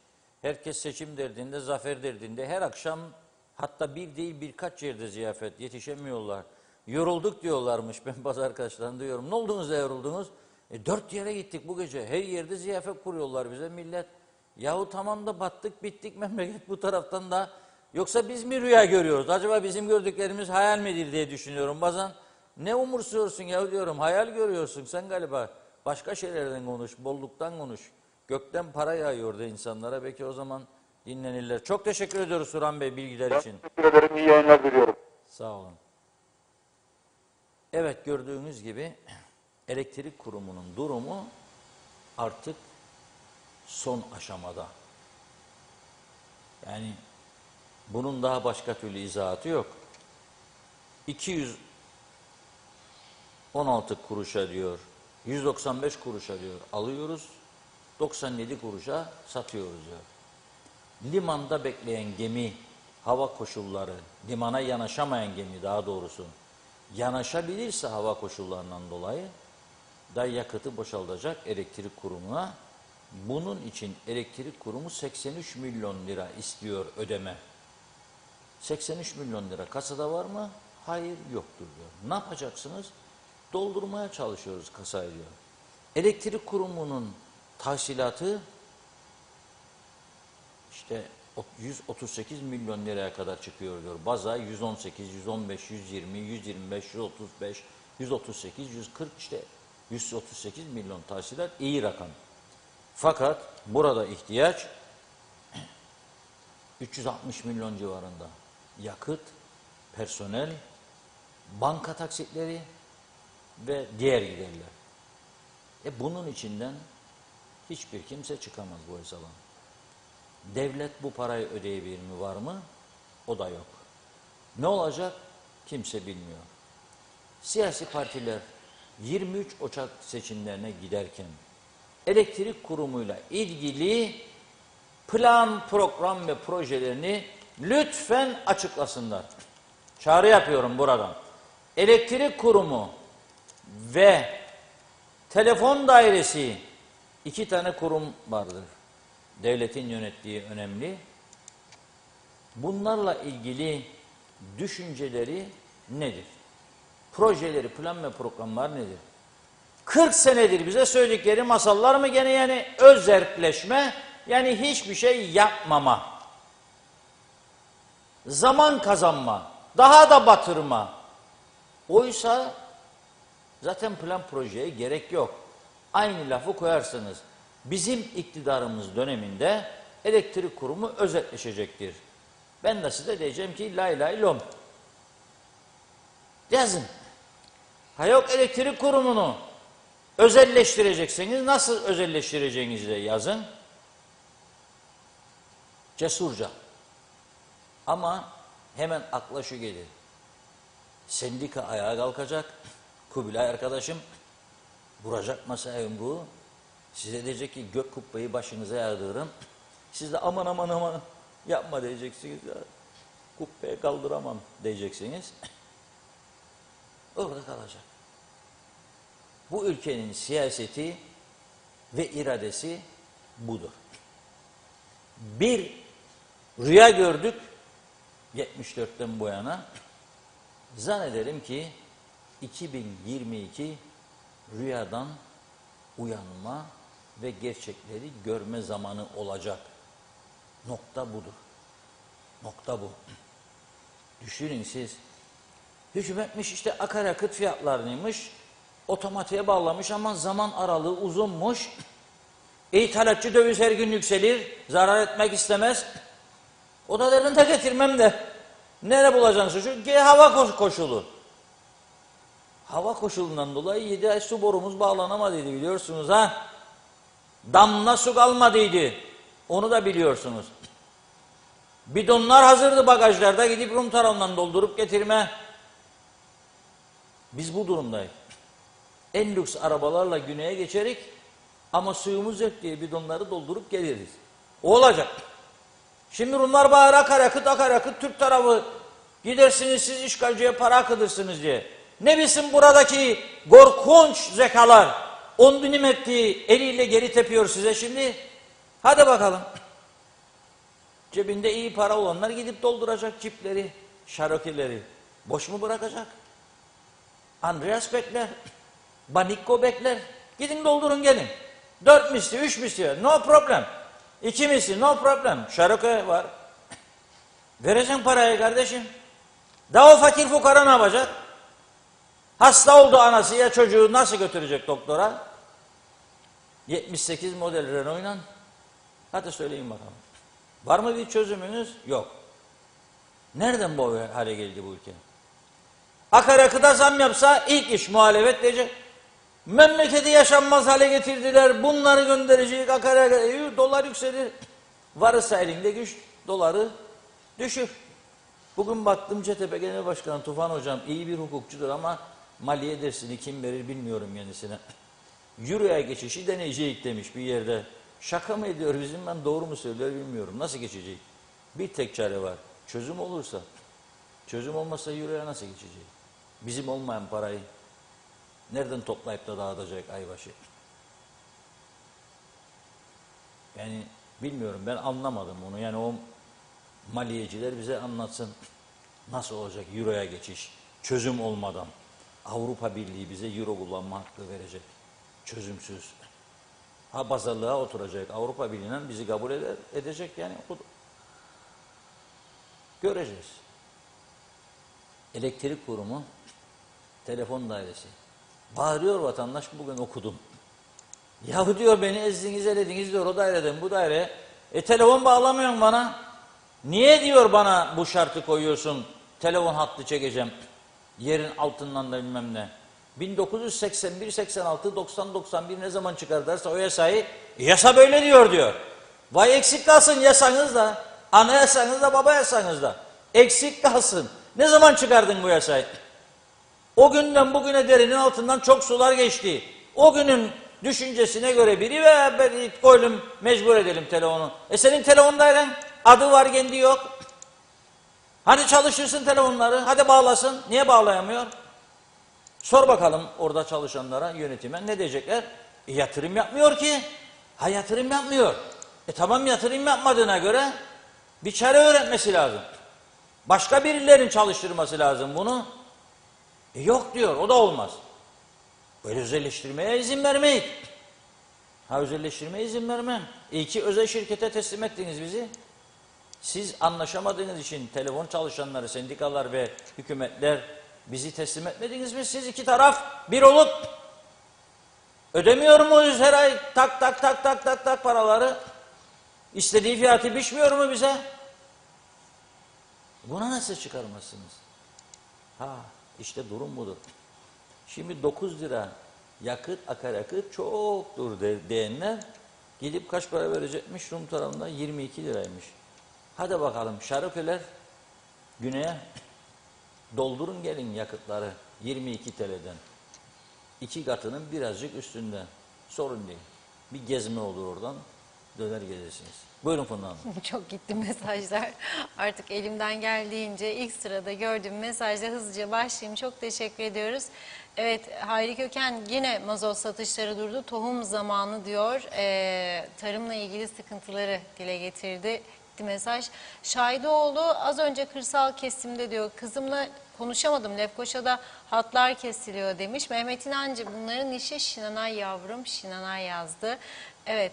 Herkes seçim derdinde, zafer derdinde. Her akşam hatta bir değil birkaç yerde ziyafet yetişemiyorlar. Yorulduk diyorlarmış ben bazı arkadaşlarım duyuyorum. Ne oldunuz da yoruldunuz? 4 yere gittik bu gece. Her yerde ziyafet kuruyorlar bize millet. Yahu tamam da battık bittik memleket bu taraftan da. Yoksa biz mi rüya görüyoruz? Acaba bizim gördüklerimiz hayal midir diye düşünüyorum bazen. Ne umursuyorsun ya diyorum. Hayal görüyorsun sen galiba. Başka şeylerden konuş, bolluktan konuş. Gökten para yağıyordu insanlara. Belki o zaman dinlenirler. Çok teşekkür ediyoruz Turan Bey bilgiler için. Teşekkür ederim. İyi yayınlar diliyorum. Sağ olun. Evet gördüğünüz gibi elektrik kurumunun durumu artık son aşamada. Yani bunun daha başka türlü izahatı yok. 216 kuruşa diyor, 195 kuruşa diyor alıyoruz, 97 kuruşa satıyoruz diyor. Limanda bekleyen gemi, hava koşulları, limana yanaşamayan gemi daha doğrusu, yanaşabilirse hava koşullarından dolayı da yakıtı boşaltacak elektrik kurumuna. Bunun için elektrik kurumu 83 milyon lira istiyor ödeme. 83 milyon lira kasada var mı? Hayır yoktur diyor. Ne yapacaksınız? Doldurmaya çalışıyoruz kasayı diyor. Elektrik kurumunun tahsilatı işte 138 milyon liraya kadar çıkıyor diyor. Baza 118, 115, 120, 125, 135, 138, 140 işte 138 milyon tahsilat iyi rakam. Fakat burada ihtiyaç 360 milyon civarında. Yakıt, personel, banka taksitleri ve diğer giderler. Bunun içinden hiçbir kimse çıkamaz bu hesaba. Devlet bu parayı ödeyebilir mi var mı? O da yok. Ne olacak? Kimse bilmiyor. Siyasi partiler 23 Ocak seçimlerine giderken elektrik kurumuyla ilgili plan, program ve projelerini lütfen açıklasınlar. Çağrı yapıyorum buradan. Elektrik kurumu ve telefon dairesi, 2 tane kurum vardır. Devletin yönettiği önemli. Bunlarla ilgili düşünceleri nedir? Projeleri, plan ve programlar nedir? 40 senedir bize söyledikleri masallar mı gene, yani özerkleşme, yani hiçbir şey yapmama, zaman kazanma, daha da batırma. Oysa zaten plan projeye gerek yok. Aynı lafı koyarsınız. Bizim iktidarımız döneminde elektrik kurumu özelleşecektir. Ben de size diyeceğim ki lay lay lom. Yazın. Ha yok, elektrik kurumunu özelleştireceksiniz. Nasıl özelleştireceğinizi de yazın. Cesurca. Ama hemen akla şu gelir. Sendika ayağa kalkacak. Kubilay arkadaşım vuracak masaya yumruğu. Size diyecek ki gök kubbeyi başınıza yağdırırım. Siz de aman aman aman yapma diyeceksiniz. Ya, kubbeyi kaldıramam diyeceksiniz. Orada kalacak. Bu ülkenin siyaseti ve iradesi budur. Bir rüya gördük 74'ten bu yana. Zannederim ki 2022 rüyadan uyanma ve gerçekleri görme zamanı olacak. Nokta budur. Nokta bu. Düşünün siz. Hükümetmiş işte akaryakıt fiyatlarıymış. Otomatiğe bağlamış ama zaman aralığı uzunmuş. İthalatçı döviz her gün yükselir. Zarar etmek istemez. O da derin de getirmem de. Nereye bulacaksın suçu? Hava koşulu. Hava koşulundan dolayı 7 ay su borumuz bağlanamadıydı, biliyorsunuz ha. Damla su kalmadıydı. Onu da biliyorsunuz. Bidonlar hazırdı bagajlarda, gidip Rum tarafından doldurup getirme. Biz bu durumdayız. En lüks arabalarla güneye geçerik ama suyumuz yok diye bidonları doldurup geliriz. O olacak. Şimdi Rumlar bağır akaryakıt Türk tarafı. Gidersiniz siz işgalciye para akıtırsınız diye. Ne bilsin buradaki korkunç zekalar 10 binim ettiği eliyle geri tepiyor size şimdi. Hadi bakalım. Cebinde iyi para olanlar gidip dolduracak cipleri, şarokileri. Boş mu bırakacak? Andreas bekler. Banikko bekler. Gidin doldurun gelin. 4 misli, 3 misli. No problem. 2 misli, no problem. Şaroke var. Vereceksin parayı kardeşim. Daha o fakir fukara ne yapacak? Hasta oldu anası ya çocuğu nasıl götürecek doktora? 78 model Renault'la. Hadi söyleyin bakalım. Var mı bir çözümünüz? Yok. Nereden bu hale geldi bu ülke? Akaryakıta zam yapsa ilk iş muhalefet diyecek. Memleketi yaşanmaz hale getirdiler. Bunları gönderecek akaryakıt. Dolar yükselir. Varsa elinde güç doları düşür. Bugün baktım CTP Genel Başkanı Tufan Hocam iyi bir hukukçudur ama maliye dersini kim verir bilmiyorum kendisine. Euro'ya geçişi deneyecek demiş bir yerde. Şaka mı ediyor bizim, ben doğru mu söylüyor bilmiyorum. Nasıl geçecek? Bir tek çare var. Çözüm olursa. Çözüm olmazsa Euro'ya nasıl geçecek? Bizim olmayan parayı nereden toplayıp da dağıtacak aybaşı? Yani bilmiyorum, ben anlamadım onu. Yani o maliyeciler bize anlatsın. Nasıl olacak Euro'ya geçiş? Çözüm olmadan. Avrupa Birliği bize Euro kullanma hakkı verecek. Çözümsüz. Ha pazarlığa oturacak. Avrupa Birliği'nden bizi kabul edecek yani. Göreceğiz. Elektrik kurumu, telefon dairesi. Bağırıyor vatandaş, bugün okudum. Yahu diyor beni ezdiniz elediniz diyor o daireden bu daireye. Telefon bağlamıyorsun bana. Niye diyor bana bu şartı koyuyorsun? Telefon hattı çekeceğim. Yerin altından da bilmem ne. 1981, 86, 90, 91 ne zaman çıkar derse o yasayı, yasa böyle diyor. Vay eksik kalsın yasanız da, ana yasanız da, baba yasanız da. Eksik kalsın. Ne zaman çıkardın bu yasayı? O günden bugüne derinin altından çok sular geçti. O günün düşüncesine göre biri ve ben koydum mecbur edelim telefonu. Senin telefondaydın adı var kendi yok. Hani çalışırsın telefonları, hadi bağlasın. Niye bağlayamıyor? Sor bakalım orada çalışanlara, yönetime ne diyecekler? Yatırım yapmıyor ki. Ha yatırım yapmıyor. Tamam yatırım yapmadığına göre bir çare öğretmesi lazım. Başka birilerinin çalıştırması lazım bunu. Yok diyor, o da olmaz. Böyle özelleştirmeye izin vermeyin. Ha özelleştirmeye izin vermem. İyi ki özel şirkete teslim ettiniz bizi. Siz anlaşamadığınız için telefon çalışanları, sendikalar ve hükümetler bizi teslim etmediniz mi? Siz iki taraf bir olup ödemiyor muyuz her ay tak tak tak tak tak tak paraları? İstediği fiyatı biçmiyor mu bize? Buna nasıl çıkarmazsınız? Ha işte durum budur. Şimdi 9 lira yakıt, akaryakıt çoktur diyenler gidip kaç para verecekmiş? Rum tarafında 22 liraymış. Hadi bakalım şaröfeler güneye doldurun gelin yakıtları 22 TL'den. 2 katının birazcık üstünden. Sorun değil. Bir gezme olur oradan. Döner gelirsiniz. Buyurun Funda Hanım. Çok gitti mesajlar. Artık elimden geldiğince ilk sırada gördüğüm mesajla hızlıca başlayayım. Çok teşekkür ediyoruz. Evet, Hayri Köken yine mazot satışları durdu. Tohum zamanı diyor. Tarımla ilgili sıkıntıları dile getirdi. Mesaj. Şahidoğlu az önce kırsal kesimde diyor kızımla konuşamadım Lefkoşa'da hatlar kesiliyor demiş. Mehmet İnancı bunların işi Şinanay yavrum Şinanay yazdı. Evet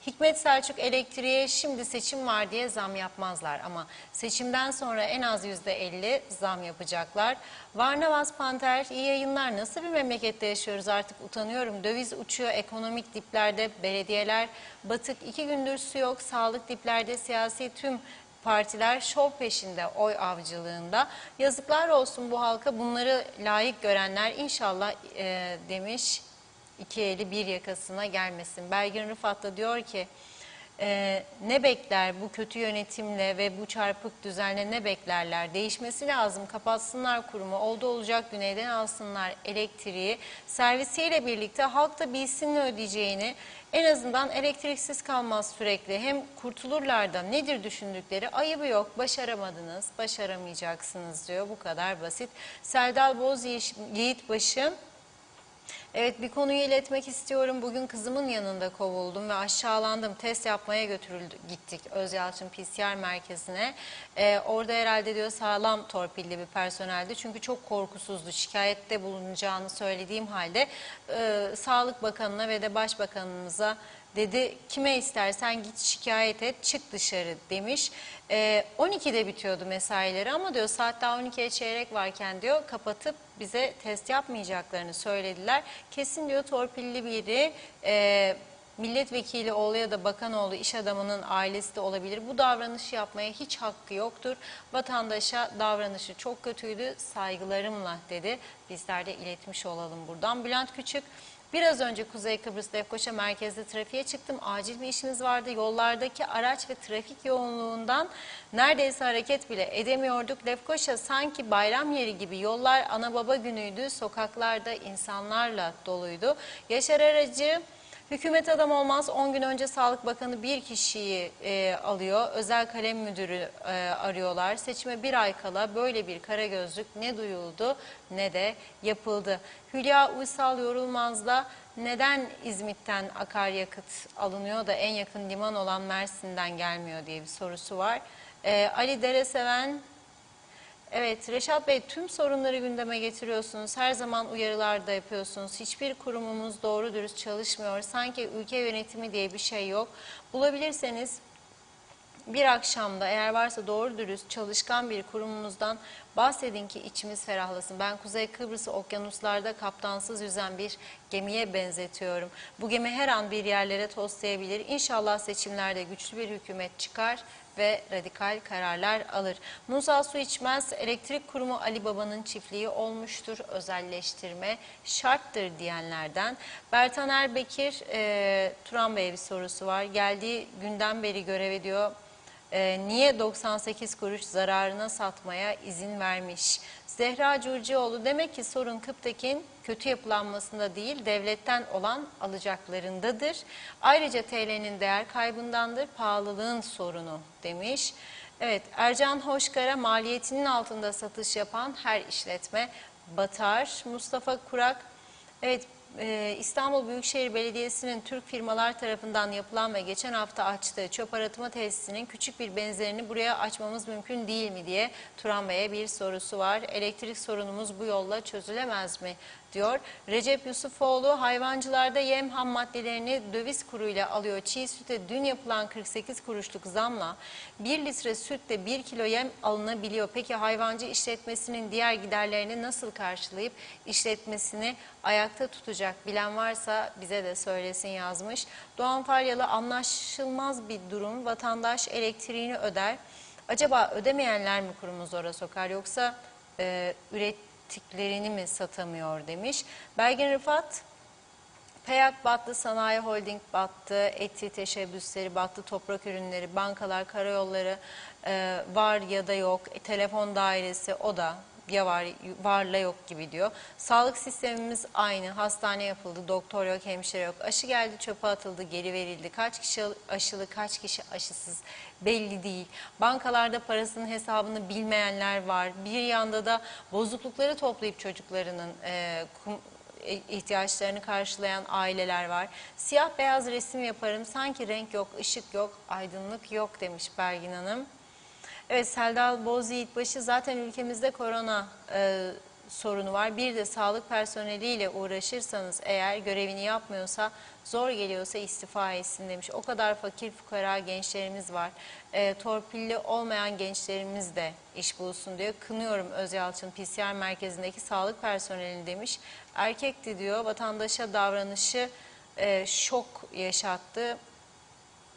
Hikmet Selçuk elektriğe şimdi seçim var diye zam yapmazlar ama seçimden sonra en az %50 zam yapacaklar. Varnavaz Panter iyi yayınlar, nasıl bir memlekette yaşıyoruz artık utanıyorum, döviz uçuyor, ekonomik diplerde, belediyeler batık, 2 gündür su yok, sağlık diplerde, siyasi tüm partiler şov peşinde, oy avcılığında. Yazıklar olsun bu halka, bunları layık görenler inşallah demiş. İki eli bir yakasına gelmesin. Belgin Rıfat da diyor ki ne bekler bu kötü yönetimle ve bu çarpık düzenle, ne beklerler? Değişmesi lazım. Kapatsınlar kurumu. Oldu olacak güneyden alsınlar elektriği. Servisiyle birlikte halk da bilsin ne ödeyeceğini. En azından elektriksiz kalmaz sürekli. Hem kurtulurlar da, nedir düşündükleri? Ayıbı yok. Başaramadınız, başaramayacaksınız diyor. Bu kadar basit. Serdal Bozyiğitbaşı. Evet, bir konuyu iletmek istiyorum. Bugün kızımın yanında kovuldum ve aşağılandım. Test yapmaya gittik Özyalçın PCR merkezine. Orada herhalde diyor sağlam torpilli bir personeldi. Çünkü çok korkusuzdu. Şikayette bulunacağını söylediğim halde Sağlık Bakanı'na ve de Başbakanımıza dedi kime istersen git şikayet et, çık dışarı demiş. 12'de bitiyordu mesaileri ama diyor saat daha 12'ye çeyrek varken diyor kapatıp bize test yapmayacaklarını söylediler. Kesin diyor torpilli biri, milletvekili oğlu ya da bakanoğlu iş adamının ailesi de olabilir. Bu davranışı yapmaya hiç hakkı yoktur. Vatandaşa davranışı çok kötüydü, saygılarımla dedi. Bizler de iletmiş olalım buradan. Bülent Küçük. Biraz önce Kuzey Kıbrıs Lefkoşa merkezde trafiğe çıktım. Acil bir işimiz vardı. Yollardaki araç ve trafik yoğunluğundan neredeyse hareket bile edemiyorduk. Lefkoşa sanki bayram yeri gibi. Yollar ana baba günüydü. Sokaklarda insanlarla doluydu. Yaşar Aracı, hükümet adam olmaz. 10 gün önce Sağlık Bakanı bir kişiyi alıyor. Özel kalem müdürü arıyorlar. Seçime bir ay kala böyle bir kara gözlük ne duyuldu ne de yapıldı. Hülya Uysal Yorulmaz'da neden İzmit'ten akaryakıt alınıyor da en yakın liman olan Mersin'den gelmiyor diye bir sorusu var. Ali Dereseven, evet Reşat Bey, tüm sorunları gündeme getiriyorsunuz. Her zaman uyarılar da yapıyorsunuz. Hiçbir kurumumuz doğru dürüst çalışmıyor. Sanki ülke yönetimi diye bir şey yok. Bulabilirseniz bir akşamda eğer varsa doğru dürüst çalışkan bir kurumunuzdan bahsedin ki içimiz ferahlasın. Ben Kuzey Kıbrıs'ı okyanuslarda kaptansız yüzen bir gemiye benzetiyorum. Bu gemi her an bir yerlere toslayabilir. İnşallah seçimlerde güçlü bir hükümet çıkar ve radikal kararlar alır. Musa Su İçmez, elektrik kurumu Ali Baba'nın çiftliği olmuştur. Özelleştirme şarttır diyenlerden. Bertan Erbekir, Turan Bey'e bir sorusu var. Geldiği günden beri görev ediyor. Niye 98 kuruş zararına satmaya izin vermiş? Zehra Curcioğlu, demek ki sorun Kıptek'in kötü yapılanmasında değil, devletten olan alacaklarındadır. Ayrıca TL'nin değer kaybındandır, pahalılığın sorunu demiş. Evet, Ercan Hoşkara, maliyetinin altında satış yapan her işletme batar. Mustafa Kurak, evet, İstanbul Büyükşehir Belediyesi'nin Türk firmalar tarafından yapılan ve geçen hafta açtığı çöp arıtma tesisinin küçük bir benzerini buraya açmamız mümkün değil mi diye Turan Bey'e bir sorusu var. Elektrik sorunumuz bu yolla çözülemez mi diyor. Recep Yusufoğlu, hayvancılarda yem ham maddelerini döviz kuruyla alıyor. Çiğ süte dün yapılan 48 kuruşluk zamla 1 litre sütle 1 kilo yem alınabiliyor. Peki hayvancı işletmesinin diğer giderlerini nasıl karşılayıp işletmesini ayakta tutacak? Bilen varsa bize de söylesin yazmış. Doğan Faryalı, anlaşılmaz bir durum. Vatandaş elektriğini öder. Acaba ödemeyenler mi kurumu zora sokar, yoksa ürettiklerini mi satamıyor demiş. Belgin Rıfat, Peyak battı, Sanayi Holding battı, Eti teşebbüsleri battı, toprak ürünleri, bankalar, karayolları var ya da yok, telefon dairesi o da ya varla yok gibi diyor. Sağlık sistemimiz aynı, hastane yapıldı, doktor yok, hemşire yok, aşı geldi, çöpe atıldı, geri verildi. Kaç kişi aşılı, kaç kişi aşısız belli değil. Bankalarda parasının hesabını bilmeyenler var. Bir yanda da bozuklukları toplayıp çocuklarının ihtiyaçlarını karşılayan aileler var. Siyah beyaz resim yaparım, sanki renk yok, ışık yok, aydınlık yok demiş Belgin Hanım. Evet, Seldal Bozyiğitbaşı, zaten ülkemizde korona sorunu var. Bir de sağlık personeliyle uğraşırsanız eğer, görevini yapmıyorsa, zor geliyorsa istifa etsin demiş. O kadar fakir fukara gençlerimiz var. Torpilli olmayan gençlerimiz de iş bulsun diyor. Kınıyorum Özyalçın PCR merkezindeki sağlık personelini demiş. Erkekti diyor, vatandaşa davranışı şok yaşattı.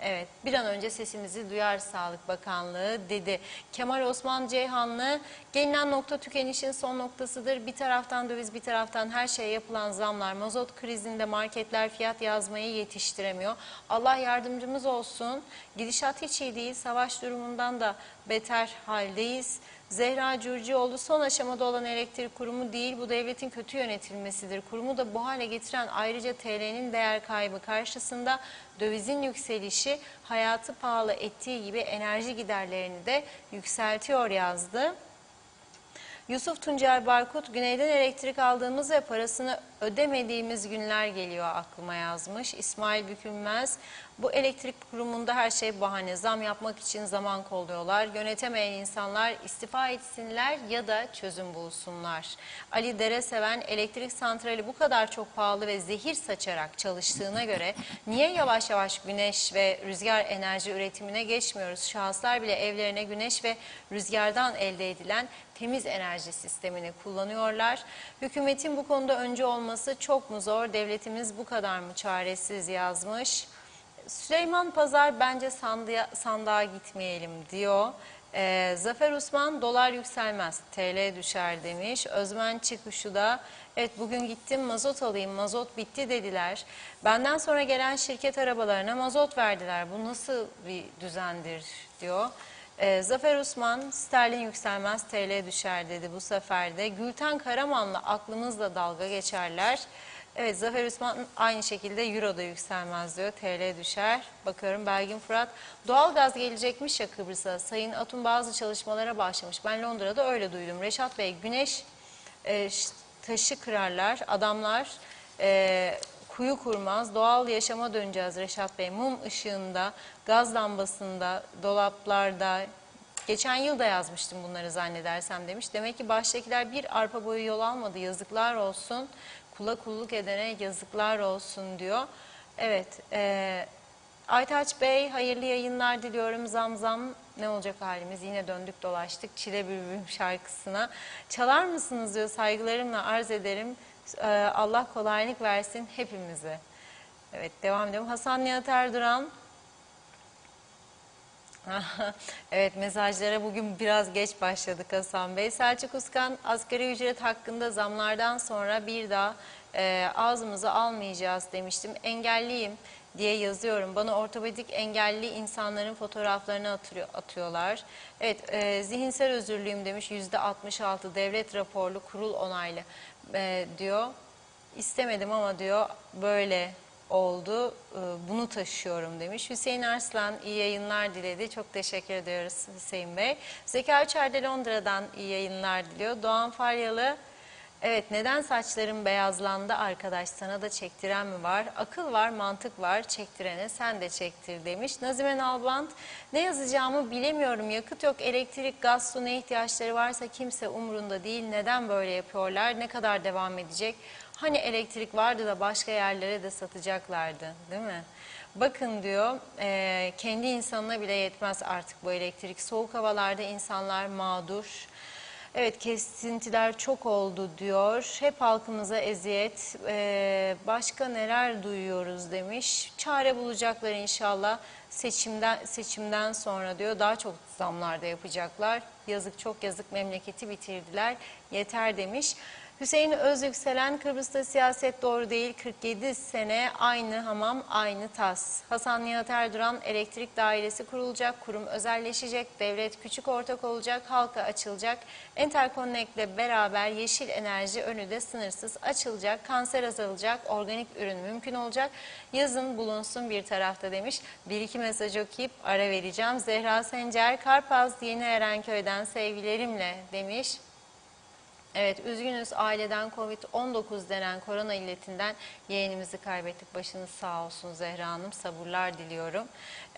Evet, bir an önce sesimizi duyar Sağlık Bakanlığı dedi. Kemal Osman Ceyhanlı, gelinen nokta tükenişin son noktasıdır. Bir taraftan döviz, bir taraftan her şeye yapılan zamlar. Mazot krizinde marketler fiyat yazmayı yetiştiremiyor. Allah yardımcımız olsun. Gidişat hiç iyi değil. Savaş durumundan da beter haldeyiz. Zehra Curcioğlu, son aşamada olan elektrik kurumu değil, bu devletin kötü yönetilmesidir. Kurumu da bu hale getiren, ayrıca TL'nin değer kaybı karşısında dövizin yükselişi hayatı pahalı ettiği gibi enerji giderlerini de yükseltiyor yazdı. Yusuf Tuncel Barkut, güneyden elektrik aldığımız ve parasını ödemediğimiz günler geliyor aklıma yazmış. İsmail Bükülmez, bu elektrik kurumunda her şey bahane, zam yapmak için zaman kolluyorlar. Yönetemeyen insanlar istifa etsinler ya da çözüm bulsunlar. Ali Dereseven, elektrik santrali bu kadar çok pahalı ve zehir saçarak çalıştığına göre niye yavaş yavaş güneş ve rüzgar enerji üretimine geçmiyoruz? Şahıslar bile evlerine güneş ve rüzgardan elde edilen temiz enerji sistemini kullanıyorlar. Hükümetin bu konuda öncü olması çok mu zor? Devletimiz bu kadar mı çaresiz yazmış. Süleyman Pazar, bence sandığa gitmeyelim diyor. Zafer Osman, dolar yükselmez, TL düşer demiş. Özmen Çıkuşu da, evet bugün gittim mazot alayım, mazot bitti dediler. Benden sonra gelen şirket arabalarına mazot verdiler. Bu nasıl bir düzendir diyor. Zafer Osman, sterlin yükselmez, TL düşer dedi bu sefer de. Gülten Karaman'la aklımızla dalga geçerler. Evet, Zafer Osman aynı şekilde euro da yükselmez diyor, TL düşer. Bakıyorum Belgin Fırat, doğalgaz gelecekmiş ya Kıbrıs'a. Sayın Atum bazı çalışmalara başlamış. Ben Londra'da öyle duydum. Reşat Bey, güneş taşı kırarlar, adamlar kuyu kurmaz, doğal yaşama döneceğiz Reşat Bey. Mum ışığında, gaz lambasında, dolaplarda, geçen yıl da yazmıştım bunları zannedersem demiş. Demek ki baştakiler bir arpa boyu yol almadı, yazıklar olsun. Kula kulluk edene yazıklar olsun diyor. Evet, Aytaç Bey, hayırlı yayınlar diliyorum. Zam zam ne olacak halimiz, yine döndük dolaştık Çile Bülbülüm şarkısına. Çalar mısınız diyor, saygılarımla arz ederim. Allah kolaylık versin hepimize. Evet, devam edelim. Hasan Nihat Erduran. Evet, mesajlara bugün biraz geç başladık Hasan Bey. Selçuk Uskan, asgari ücret hakkında zamlardan sonra bir daha ağzımıza almayacağız demiştim. Engelliyim. diye yazıyorum. Bana ortopedik engelli insanların fotoğraflarını atıyorlar. Evet, zihinsel özürlüyüm demiş, %66 devlet raporlu, kurul onaylı diyor. İstemedim ama diyor böyle oldu, bunu taşıyorum demiş. Hüseyin Arslan iyi yayınlar diledi. Çok teşekkür ediyoruz Hüseyin Bey. Zeka Uçer de Londra'dan iyi yayınlar diliyor. Doğan Faryalı, evet, neden saçlarım beyazlandı arkadaş, sana da çektiren mi var? Akıl var, mantık var, çektirene sen de çektir demiş. Nazime Nalbant, ne yazacağımı bilemiyorum, yakıt yok, elektrik, gaz, su, ne ihtiyaçları varsa kimse umurunda değil. Neden böyle yapıyorlar, ne kadar devam edecek? Hani elektrik vardı da başka yerlere de satacaklardı, değil mi? Bakın diyor, kendi insanına bile yetmez artık bu elektrik. Soğuk havalarda insanlar mağdur. Evet, kesintiler çok oldu diyor. Hep halkımıza eziyet. Başka neler duyuyoruz demiş. Çare bulacaklar inşallah seçimden sonra diyor. Daha çok zamlar da yapacaklar. Yazık, çok yazık, memleketi bitirdiler. Yeter demiş. Hüseyin Özyükselen, Kıbrıs'ta siyaset doğru değil, 47 sene aynı hamam aynı tas. Hasan Nihat Erduran, elektrik dairesi kurulacak, kurum özelleşecek, devlet küçük ortak olacak, halka açılacak. Interconnect'le beraber yeşil enerji önü de sınırsız açılacak, kanser azalacak, organik ürün mümkün olacak. Yazın bulunsun bir tarafta demiş. Bir iki mesaj okuyup ara vereceğim. Zehra Sencer, Karpaz Yeni Erenköy'den sevgilerimle demiş. Evet, üzgünüz, aileden Covid-19 denen korona illetinden yeğenimizi kaybettik. Başınız sağ olsun Zehra Hanım, sabırlar diliyorum.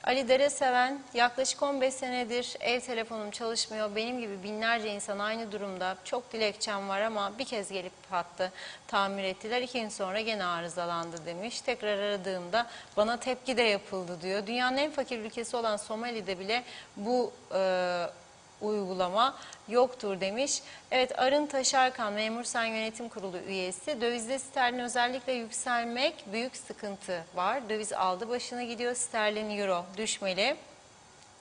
Ali Dereseven, yaklaşık 15 senedir ev telefonum çalışmıyor. Benim gibi binlerce insan aynı durumda. Çok dilekçem var ama bir kez gelip hattı tamir ettiler. 2 gün sonra gene arızalandı demiş. Tekrar aradığımda bana tepki de yapıldı diyor. Dünyanın en fakir ülkesi olan Somali'de bile bu uygulama yoktur demiş. Evet, Arın Taşarkan, Memursan Yönetim Kurulu üyesi. Dövizde sterlin özellikle yükselmek, büyük sıkıntı var. Döviz aldı başına gidiyor. Sterlin euro düşmeli.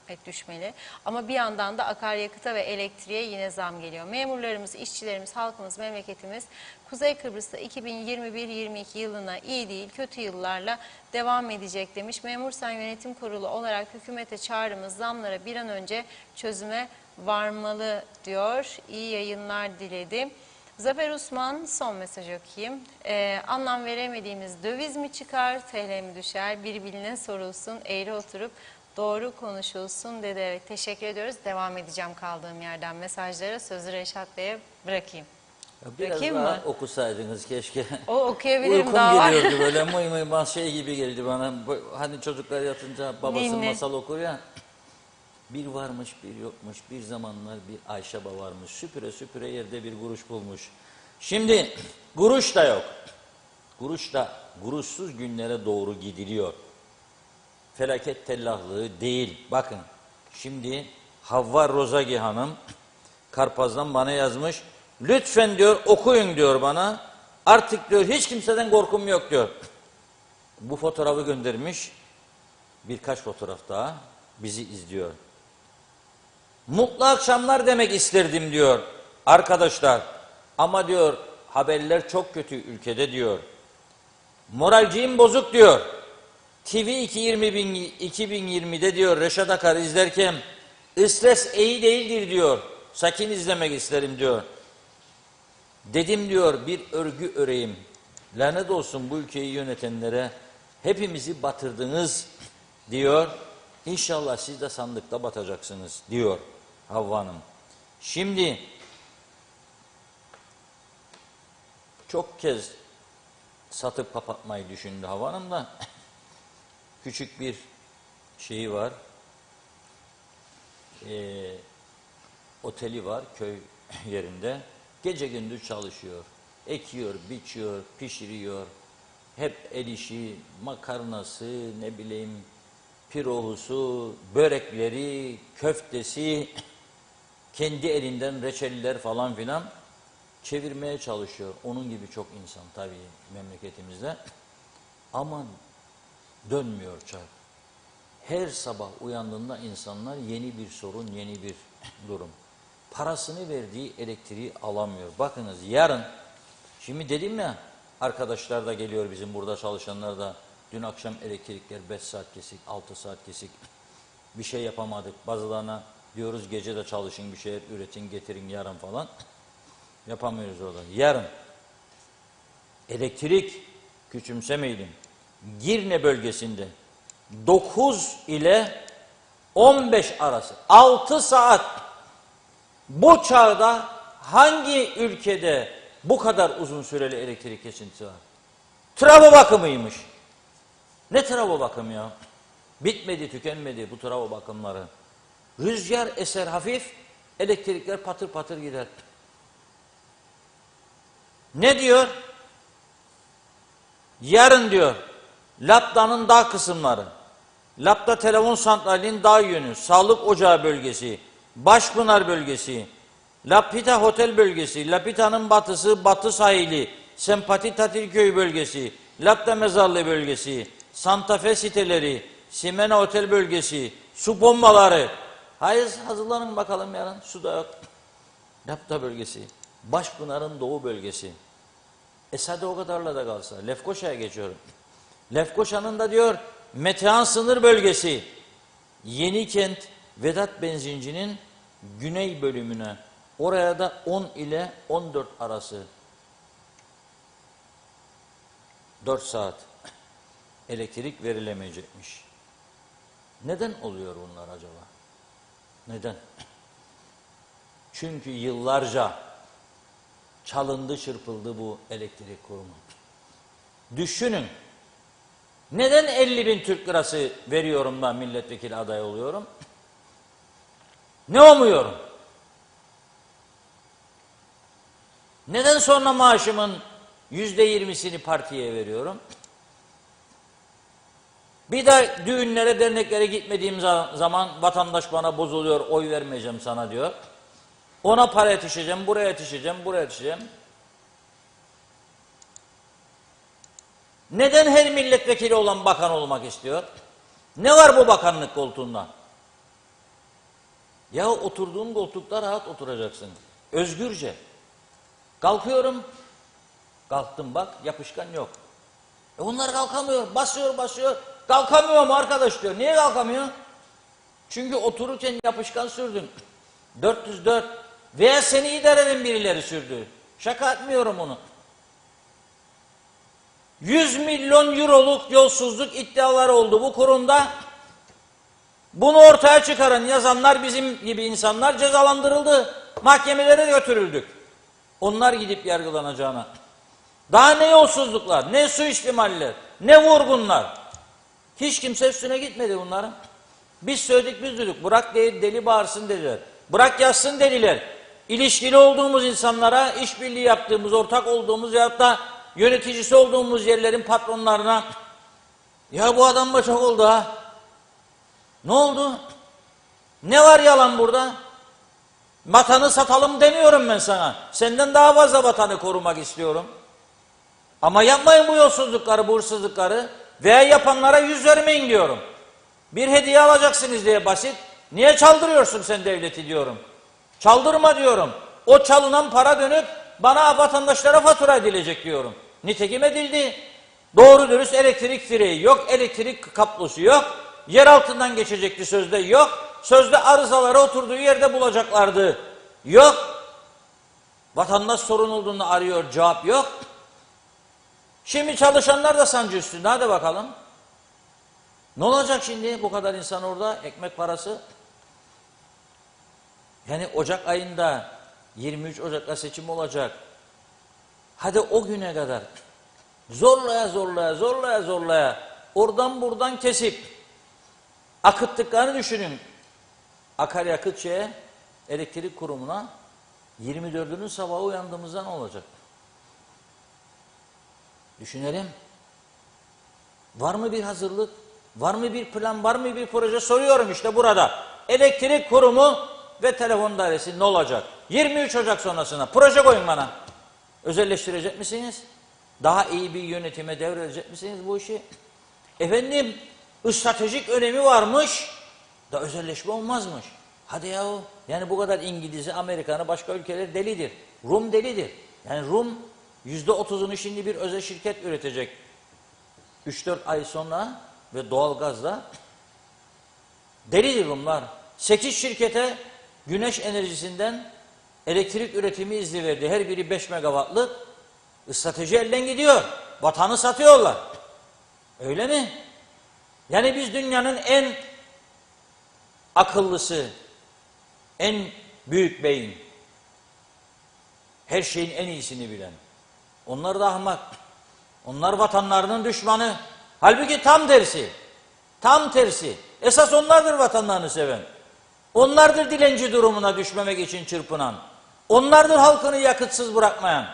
Evet, düşmeli. Ama bir yandan da akaryakıta ve elektriğe yine zam geliyor. Memurlarımız, işçilerimiz, halkımız, memleketimiz Kuzey Kıbrıs'ta 2021-22 yılına iyi değil, kötü yıllarla devam edecek demiş. Memursan Yönetim Kurulu olarak hükümete çağrımız zamlara bir an önce çözüme varmalı diyor. İyi yayınlar diledi. Zafer Osman, son mesaj okuyayım. Anlam veremediğimiz döviz mi çıkar, TL mi düşer? Birbirine sorulsun, eğri oturup doğru konuşulsun dedi. Evet, teşekkür ediyoruz. Devam edeceğim kaldığım yerden mesajlara. Sözü Reşat Bey'e bırakayım. Biraz Bırakayım daha mı? okusaydınız keşke. O okuyabilirim, Uykum daha var. geliyordu böyle mıy mıy şey gibi geldi bana. Hani çocuklar yatınca babası Ninni. masal okur ya. Bir varmış bir yokmuş, bir zamanlar bir Ayşe baba varmış. Süpüre süpüre yerde bir kuruş bulmuş. Şimdi kuruş da yok. Kuruş da kuruşsuz günlere doğru gidiliyor. Felaket tellahlığı değil. Bakın şimdi Havva Rozagi Hanım Karpaz'dan bana yazmış. Lütfen diyor okuyun diyor bana. Artık diyor hiç kimseden korkum yok diyor. Bu fotoğrafı göndermiş. Birkaç fotoğraf daha bizi izliyor. Mutlu akşamlar demek isterdim diyor arkadaşlar. Ama diyor haberler çok kötü ülkede diyor. Moralciğim bozuk diyor. TV 2020'de diyor Reşat Akar izlerken stres iyi değildir diyor. Sakin izlemek isterim diyor. Dedim diyor bir örgü öreyim. Lanet olsun bu ülkeyi yönetenlere. Hepimizi batırdınız diyor. İnşallah siz de sandıkta batacaksınız diyor Havva Hanım. Şimdi çok kez satıp kapatmayı düşündü Havva Hanım da küçük bir şeyi var. Oteli var köy yerinde. Gece gündüz çalışıyor. Ekiyor, biçiyor, pişiriyor. Hep el işi, makarnası, ne bileyim pirohusu, börekleri, köftesi, kendi elinden reçeller falan filan çevirmeye çalışıyor. Onun gibi çok insan tabii memleketimizde. Ama dönmüyor çark. Her sabah uyandığında insanlar yeni bir sorun, yeni bir durum. Parasını verdiği elektriği alamıyor. Bakınız yarın, şimdi dedim ya arkadaşlar da geliyor bizim burada çalışanlar da Dün akşam elektrikler 5 saat kesik, 6 saat kesik. Bir şey yapamadık. Bazılarına diyoruz gece de çalışın, bir şeyler üretin, getirin yarın falan. Yapamıyoruz orada. Yarın elektrik, küçümsemeyelim, Girne bölgesinde 9 ile 15 arası 6 saat, bu çağda hangi ülkede bu kadar uzun süreli elektrik kesintisi var? Trafo bakımıymış. Ne trafo bakım ya? Bitmedi, tükenmedi bu trafo bakımları. Rüzgar eser hafif, elektrikler patır patır gider. Ne diyor? Yarın diyor, Lapta'nın dağ kısımları, Lapta telefon santralinin dağ yönü, sağlık ocağı bölgesi, Başpınar bölgesi, Lapita Hotel bölgesi, Lapita'nın batısı, batı sahili, Sempati Tatilköy bölgesi, Lapta Mezarlığı bölgesi, Santa Fe siteleri, Simena Otel bölgesi, su bombaları. Hayır, hazırlanın bakalım yarın, su da yok. Lapta bölgesi, Başpınar'ın doğu bölgesi. Hadi o kadarla da kalsa. Lefkoşa'ya geçiyorum. Lefkoşa'nın da diyor Metehan sınır bölgesi, Yenikent Vedat Benzinci'nin güney bölümüne, oraya da 10 ile 14 arası 4 saat elektrik verilemeyecekmiş. Neden oluyor bunlar acaba? Neden? Çünkü yıllarca çalındı çırpıldı bu elektrik kurumu. Düşünün. Neden 50.000 Türk lirası veriyorum da milletvekili adayı oluyorum? Ne umuyorum? Neden sonra maaşımın %20'sini partiye veriyorum? Bir de düğünlere, derneklere gitmediğim zaman vatandaş bana bozuluyor, oy vermeyeceğim sana diyor. Ona para yetişeceğim, buraya yetişeceğim, buraya yetişeceğim. Neden her milletvekili olan bakan olmak istiyor? Ne var bu bakanlık koltuğunda? Ya oturduğun koltukta rahat oturacaksın. Özgürce. Kalkıyorum. Kalktım bak, yapışkan yok. Onlar kalkamıyor. Basıyor. Kalkamıyor mu arkadaş diyor. Niye kalkamıyor? Çünkü otururken yapışkan sürdün. 404 veya seni idare eden birileri sürdü. Şaka etmiyorum onu. 100 milyon euroluk yolsuzluk iddiaları oldu bu kurumda. Bunu ortaya çıkaran, yazanlar bizim gibi insanlar cezalandırıldı. Mahkemelere götürüldük. Onlar gidip yargılanacağına. Daha ne yolsuzluklar, ne suistimaller, ne vurgunlar. Hiç kimse üstüne gitmedi bunların. Biz söyledik, biz dedik. Bırak deli bağırsın dediler. Bırak yazsın dediler. İlişkili olduğumuz insanlara, işbirliği yaptığımız, ortak olduğumuz ya da yöneticisi olduğumuz yerlerin patronlarına, ya bu adam da çok oldu ha. Ne oldu? Ne var yalan burada? Vatanı satalım demiyorum ben sana. Senden daha fazla vatanı korumak istiyorum. Ama yapmayın bu yolsuzlukları, bu hırsızlıkları veya yapanlara yüz vermeyin diyorum. Bir hediye alacaksınız diye basit. Niye çaldırıyorsun sen devleti diyorum. Çaldırma diyorum. O çalınan para dönüp bana, vatandaşlara fatura edilecek diyorum. Nitekim edildi. Doğru dürüst elektrik direği yok, elektrik kablosu yok. Yer altından geçecekti sözde, yok. Sözde arızaları oturduğu yerde bulacaklardı. Yok. Vatandaş sorun olduğunda arıyor, cevap yok. Şimdi çalışanlar da sancı üstünde. Hadi bakalım. Ne olacak şimdi bu kadar insan orada, ekmek parası? Yani Ocak ayında 23 Ocak'ta seçim olacak. Hadi o güne kadar zorlaya oradan buradan kesip akıttıklarını düşünün. Akaryakıt elektrik kurumuna 24'ünün sabahı uyandığımızda ne olacak? Düşünelim. Var mı bir hazırlık? Var mı bir plan? Var mı bir proje? Soruyorum işte burada. Elektrik kurumu ve telefon dairesi ne olacak? 23 Ocak sonrasına proje koyun bana. Özelleştirecek misiniz? Daha iyi bir yönetime devredecek misiniz bu işi? Efendim, stratejik önemi varmış da özelleşme olmazmış. Hadi yahu, yani bu kadar İngiliz'i, Amerikan'ı, başka ülkeler delidir. Rum delidir. Yani Rum %30'unu şimdi bir özel şirket üretecek. 3-4 ay sonra ve doğalgazla deli bunlar. 8 şirkete güneş enerjisinden elektrik üretimi izni verdi. Her biri 5 megawattlık. Strateji elden gidiyor. Vatanı satıyorlar. Öyle mi? Yani biz dünyanın en akıllısı, en büyük beyin, her şeyin en iyisini bilen. Onlar da ahmak. Onlar vatanlarının düşmanı. Halbuki tam tersi. Tam tersi. Esas onlardır vatanlarını seven. Onlardır dilenci durumuna düşmemek için çırpınan. Onlardır halkını yakıtsız bırakmayan.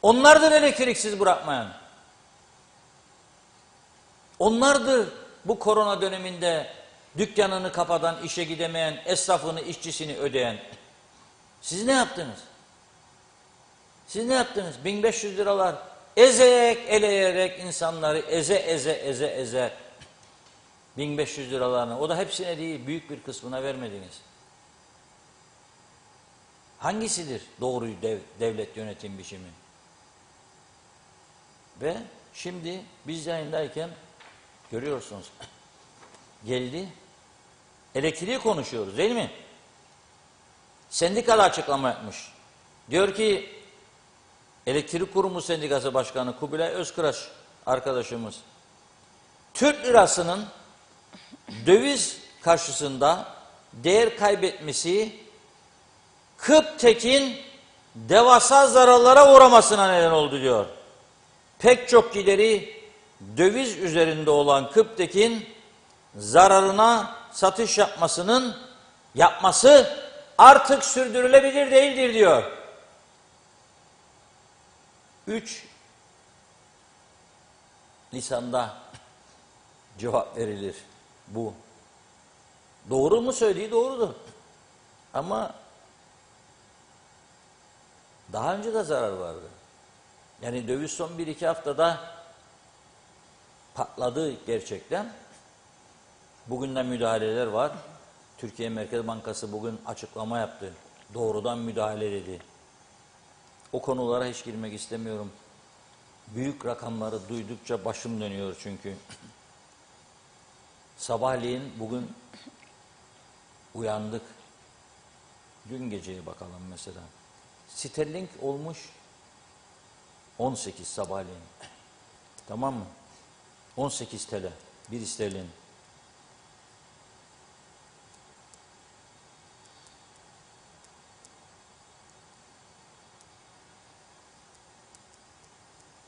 Onlardır elektriksiz bırakmayan. Onlardır bu korona döneminde dükkanını kapatan, işe gidemeyen, esnafını, işçisini ödeyen. Siz ne yaptınız? Siz ne yaptınız? 1500 liralar ezerek, eleyerek insanları eze 1500 liralarını. O da hepsine değil, büyük bir kısmına vermediniz. Hangisidir doğru devlet yönetim biçimi? Ve şimdi biz yayındayken görüyorsunuz geldi elektriği konuşuyoruz değil mi? Sendikada açıklama yapmış. Diyor ki Elektrik Kurumu Sendikası Başkanı Kubilay Özkıraç arkadaşımız, Türk lirasının döviz karşısında değer kaybetmesi Kıptek'in devasa zararlara uğramasına neden oldu diyor. Pek çok gideri döviz üzerinde olan Kıptek'in zararına satış yapması artık sürdürülebilir değildir diyor. 3 Nisan'da cevap verilir bu. Doğru mu söylediği doğrudur. Ama daha önce de zarar vardı. Yani döviz son 1-2 haftada patladı gerçekten. Bugün de müdahaleler var. Türkiye Merkez Bankası bugün açıklama yaptı. Doğrudan müdahale dedi. O konulara hiç girmek istemiyorum. Büyük rakamları duydukça başım dönüyor çünkü. Sabahleyin bugün uyandık. Dün geceye bakalım mesela. Sterling olmuş 18 sabahleyin. Tamam mı? 18 TL. Bir sterlin.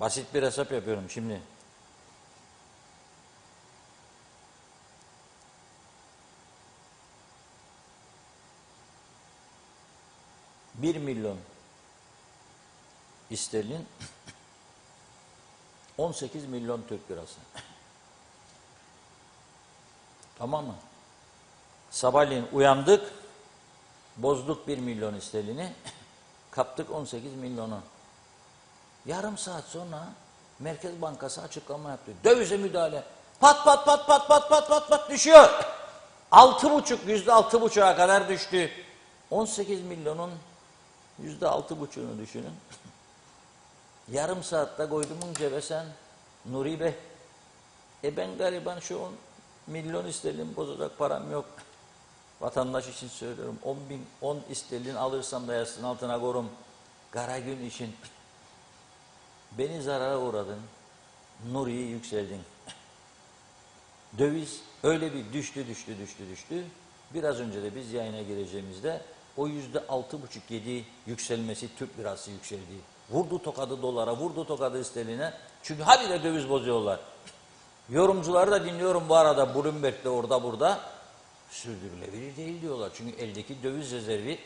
Basit bir hesap yapıyorum şimdi. Bir milyon sterlin 18 milyon Türk lirası. Tamam mı? Sabahleyin uyandık, bozduk 1 milyon sterlini, kaptık 18 milyonu. Yarım saat sonra Merkez Bankası açıklama yaptı. Dövize müdahale. Pat pat pat pat pat pat pat pat düşüyor. %6,5'a kadar düştü. 18 milyonun %6,5'unu düşünün. Yarım saatte koydumun cebe sen Nuri Bey. Ben gariban şu 10 milyon sterlin bozacak param yok. Vatandaş için söylüyorum. 10 sterlin alırsam da yastığın altına korum. Kara gün için. Beni zarara uğradın. Nuri'yi yükseldin. Döviz öyle bir düştü. Biraz önce de biz yayına gireceğimizde o %6,5-7 yükselmesi Türk lirası yükseldi. Vurdu tokadı dolara, vurdu tokadı sterline. Çünkü habire döviz bozuyorlar. Yorumcuları da dinliyorum bu arada Bloomberg'de orada burada. Sürdürülebilir değil diyorlar. Çünkü eldeki döviz rezervi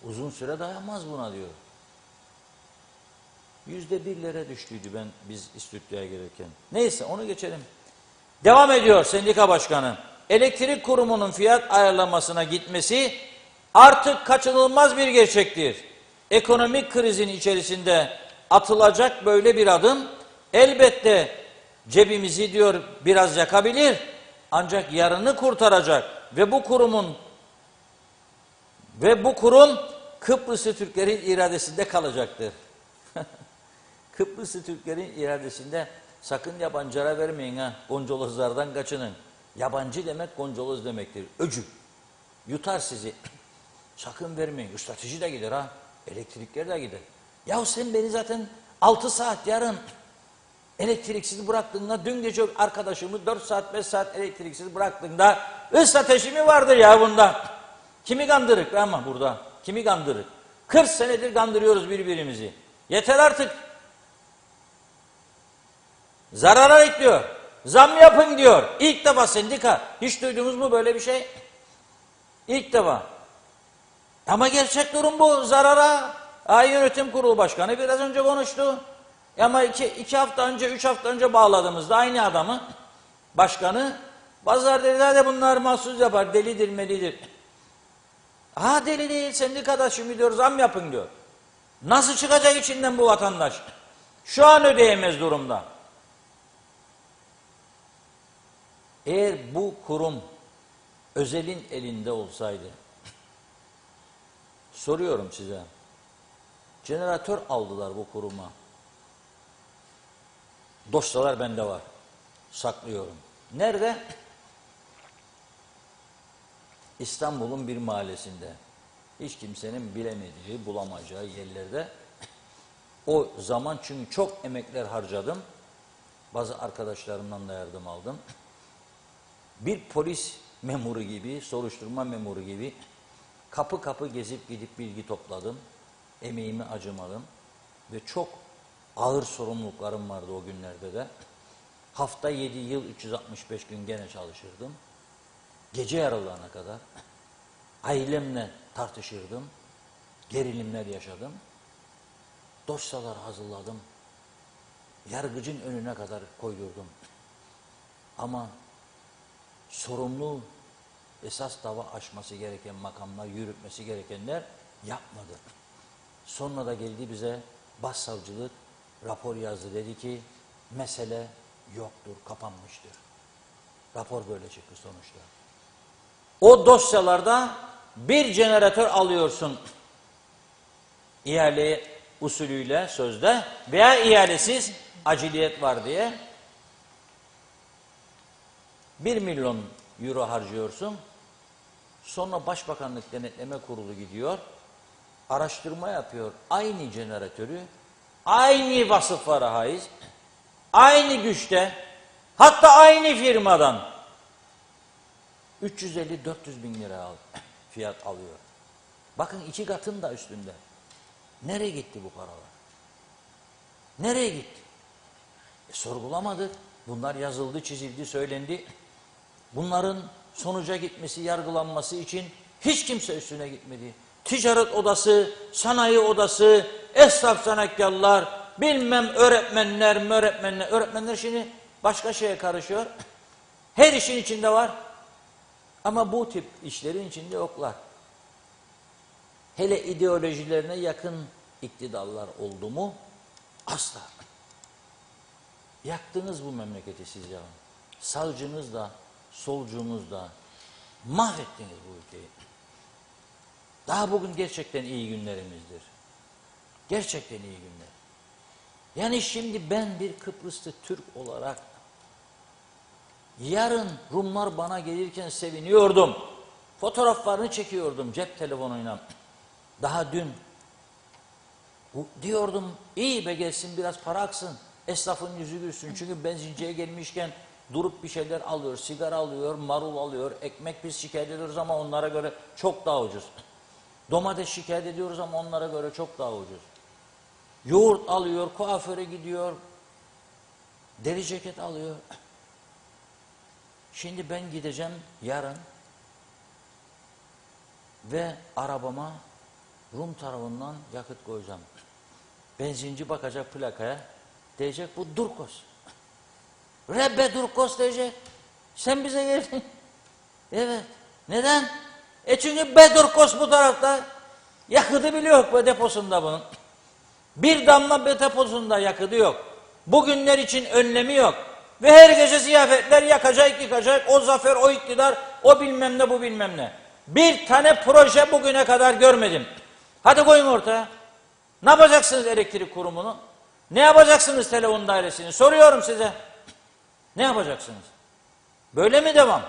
uzun süre dayanmaz buna diyor. %1'lere düştüydü biz stüdyoya gelirken. Neyse onu geçelim. Devam ediyor sendika başkanı. Elektrik kurumunun fiyat ayarlamasına gitmesi artık kaçınılmaz bir gerçektir. Ekonomik krizin içerisinde atılacak böyle bir adım elbette cebimizi diyor biraz yakabilir. Ancak yarını kurtaracak ve bu kurum Kıbrıslı Türklerin iradesinde kalacaktır. Kıbrıslı Türklerin iradesinde sakın yabancılara vermeyin ha. Goncolozlardan kaçının. Yabancı demek goncoloz demektir. Öcü. Yutar sizi. Sakın vermeyin. Strateji de gider ha. Elektrikler de gider. Yahu sen beni zaten 6 saat yarın elektriksiz bıraktığında, dün gece arkadaşımı 4 saat 5 saat elektriksiz bıraktığında strateji mi vardır ya bunda? Kimi kandırık ama burada? Kimi kandırık? 40 senedir kandırıyoruz birbirimizi. Yeter artık. Zarara ekliyor. Zam yapın diyor. İlk defa sendika. Hiç duydunuz mu böyle bir şey? İlk defa. Ama gerçek durum bu. Zarara. Yönetim Kurulu Başkanı biraz önce konuştu. Ama iki hafta önce, 3 hafta önce bağladığımızda aynı adamı, başkanı, bazıları dediler de bunlar mahsus yapar, delidir melidir. Deli değil, sendikada şimdi diyor zam yapın diyor. Nasıl çıkacak içinden bu vatandaş? Şu an ödeyemez durumda. Eğer bu kurum özelin elinde olsaydı, soruyorum size, jeneratör aldılar bu kuruma. Dosyalar bende var. Saklıyorum. Nerede? İstanbul'un bir mahallesinde. Hiç kimsenin bilemediği, bulamayacağı yerlerde. O zaman çünkü çok emekler harcadım. Bazı arkadaşlarımdan da yardım aldım. Bir polis memuru gibi, soruşturma memuru gibi kapı kapı gezip gidip bilgi topladım. Emeğimi acımadım. Ve çok ağır sorumluluklarım vardı o günlerde de. Hafta 7 yıl 365 gün gene çalışırdım. Gece yarılarına kadar ailemle tartışırdım. Gerilimler yaşadım. Dosyalar hazırladım. Yargıcın önüne kadar koydurdum. Ama sorumlu, esas dava açması gereken makamlar, yürütmesi gerekenler yapmadı. Sonra da geldi bize başsavcılık rapor yazdı, dedi ki mesele yoktur, kapanmıştır. Rapor böyle çıktı sonuçta. O dosyalarda bir jeneratör alıyorsun ihale usulüyle sözde veya ihalesiz aciliyet var diye 1 milyon euro harcıyorsun. Sonra Başbakanlık Denetleme Kurulu gidiyor, araştırma yapıyor. Aynı jeneratörü aynı vasıflara haiz, aynı güçte, hatta aynı firmadan 350-400 bin lira fiyat alıyor. Bakın 2 katın da üstünde. Nereye gitti bu paralar? Nereye gitti? Sorgulamadık. Bunlar yazıldı, çizildi, söylendi. Bunların sonuca gitmesi, yargılanması için hiç kimse üstüne gitmedi. Ticaret odası, sanayi odası, esnaf sanatkarlar, bilmem öğretmenler şimdi başka şeye karışıyor. Her işin içinde var. Ama bu tip işlerin içinde yoklar. Hele ideolojilerine yakın iktidarlar oldu mu? Asla. Yaktınız bu memleketi siz ya. Sağcınız da, solcunuz da mahvettiniz bu ülkeyi. Daha bugün gerçekten iyi günlerimizdir. Gerçekten iyi günler. Yani şimdi ben bir Kıbrıslı Türk olarak yarın Rumlar bana gelirken seviniyordum. Fotoğraflarını çekiyordum cep telefonuyla. Daha dün diyordum iyi be gelsin biraz para aksın. Esnafın yüzü gülsün. Çünkü benzinciye gelmişken durup bir şeyler alıyor. Sigara alıyor, marul alıyor. Ekmek biz şikayet ediyoruz ama onlara göre çok daha ucuz. Domates şikayet ediyoruz ama onlara göre çok daha ucuz. Yoğurt alıyor, kuaföre gidiyor. Deri ceket alıyor. Şimdi ben gideceğim yarın ve arabama Rum tarafından yakıt koyacağım. Benzinci bakacak plakaya, diyecek bu Durkos. Rebbe Durkos diyecek. Sen bize geldin. Evet. Neden? Çünkü Bedurkos bu tarafta. Yakıtı bile yok bu deposunda bunun. Bir damla deposunda yakıtı yok. Bugünler için önlemi yok. Ve her gece ziyafetler yakacak yıkacak. O zafer, o iktidar, o bilmem ne, bu bilmem ne. Bir tane proje bugüne kadar görmedim. Hadi koyun ortaya. Ne yapacaksınız elektrik kurumunu? Ne yapacaksınız telefon dairesini? Soruyorum size. Ne yapacaksınız? Böyle mi devam?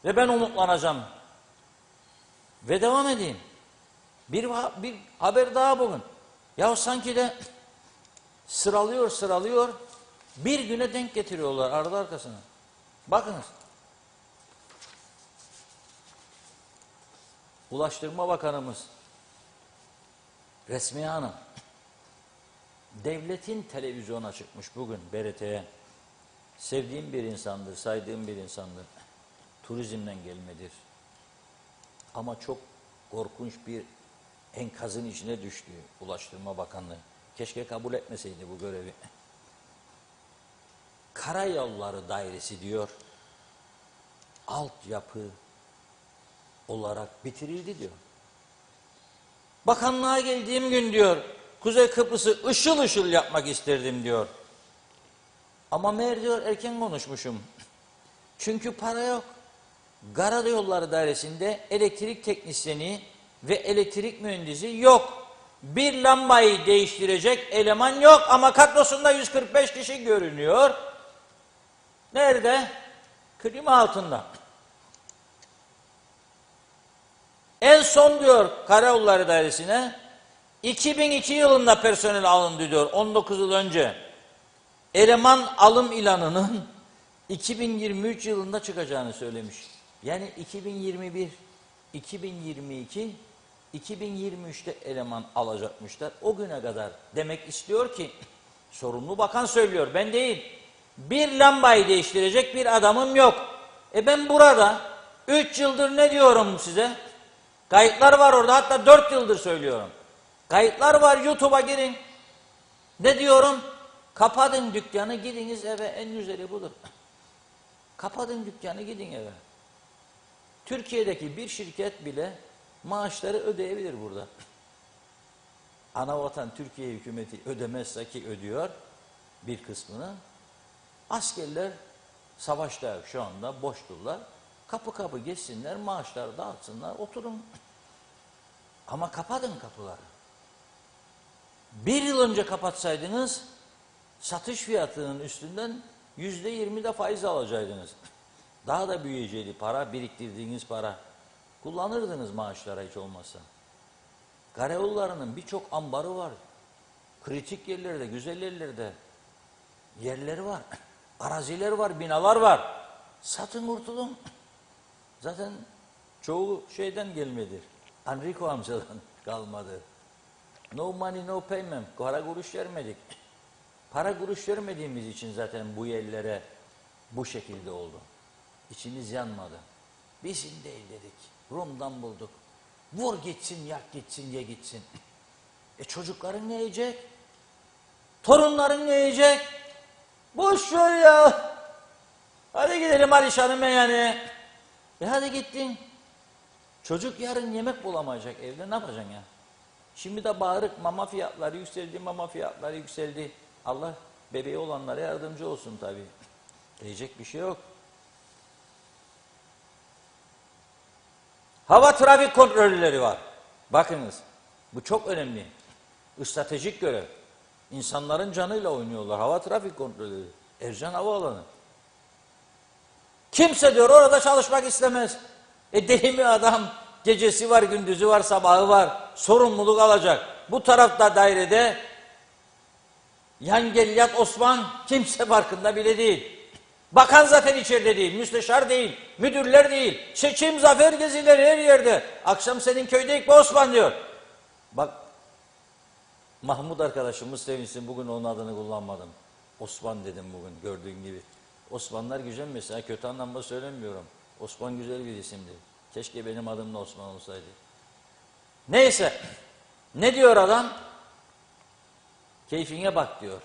Ve ben umutlanacağım. Ve devam edeyim. Bir haber daha bugün. Ya sanki de sıralıyor. Bir güne denk getiriyorlar ardı arkasına. Bakınız. Ulaştırma Bakanımız Resmiye Hanım devletin televizyona çıkmış bugün BRT'ye. Sevdiğim bir insandır, saydığım bir insandır. Turizmden gelmedir. Ama çok korkunç bir enkazın içine düştü Ulaştırma Bakanlığı. Keşke kabul etmeseydi bu görevi. Karayolları Dairesi diyor, altyapı olarak bitirildi diyor. Bakanlığa geldiğim gün diyor, Kuzey Kıbrıs'ı ışıl ışıl yapmak isterdim diyor. Ama meğer diyor erken konuşmuşum. Çünkü para yok. Karayolları Dairesi'nde elektrik teknisyeni ve elektrik mühendisi yok. Bir lambayı değiştirecek eleman yok ama kadrosunda 145 kişi görünüyor. Nerede? Klima altında. En son diyor Karayolları Dairesi'ne 2002 yılında personel alındı diyor 19 yıl önce. Eleman alım ilanının 2023 yılında çıkacağını söylemiş. Yani 2021, 2022, 2023'te eleman alacakmışlar. O güne kadar demek istiyor ki sorumlu bakan söylüyor ben değil. Bir lambayı değiştirecek bir adamım yok. Ben burada 3 yıldır ne diyorum size? Kayıtlar var orada hatta 4 yıldır söylüyorum. Kayıtlar var YouTube'a girin. Ne diyorum? Kapatın dükkanı gidiniz eve en güzeli budur. Kapatın dükkanı gidin eve. Türkiye'deki bir şirket bile maaşları ödeyebilir burada. Anavatan Türkiye hükümeti ödemezse ki ödüyor bir kısmını. Askerler savaşta şu anda boşturlar. Kapı kapı geçsinler, maaşları dağıtsınlar, oturun. Ama kapatın kapıları. Bir yıl önce kapatsaydınız satış fiyatının üstünden %20 de faiz alacaktınız. Daha da büyüyecekti para, biriktirdiğiniz para. Kullanırdınız maaşlara hiç olmazsa. Karayollarının birçok ambarı var. Kritik yerlerde, güzel yerlerde yerleri var. Araziler var, binalar var. Satın kurtulun. Zaten çoğu şeyden gelmedir. Enrico amcadan kalmadı. No money, no payment. Para kuruş vermedik. Para kuruş vermediğimiz için zaten bu yerlere bu şekilde oldu. İçimiz yanmadı. Bizim değil dedik. Rum'dan bulduk. Vur gitsin, yak gitsin, ye gitsin. Çocukların ne yiyecek? Torunların ne yiyecek? Boş ver ya. Hadi gidelim Alişan'ın meyhaneye. Hadi gittin. Çocuk yarın yemek bulamayacak evde ne yapacaksın ya? Şimdi de bağırık mama fiyatları yükseldi. Allah bebeği olanlara yardımcı olsun tabii. Diyecek bir şey yok. Hava trafik kontrolleri var. Bakınız bu çok önemli. Stratejik görev. İnsanların canıyla oynuyorlar. Hava trafik kontrolleri. Ercan Havaalanı. Kimse diyor orada çalışmak istemez. Deli mi adam? Gecesi var, gündüzü var, sabahı var. Sorumluluk alacak. Bu tarafta dairede yan gel yat Osman kimse farkında bile değil. Bakan zaten içeride değil, müsteşar değil, müdürler değil. Seçim, zafer gezileri her yerde. Akşam senin köydeyik be Osman diyor. Bak Mahmut arkadaşımız sevinsin bugün onun adını kullanmadım. Osman dedim bugün gördüğün gibi. Osmanlar güzel mesela kötü anlamda söylemiyorum. Osman güzel bir isimdi. Keşke benim adım da Osman olsaydı. Neyse. Ne diyor adam? Keyfine bak diyor.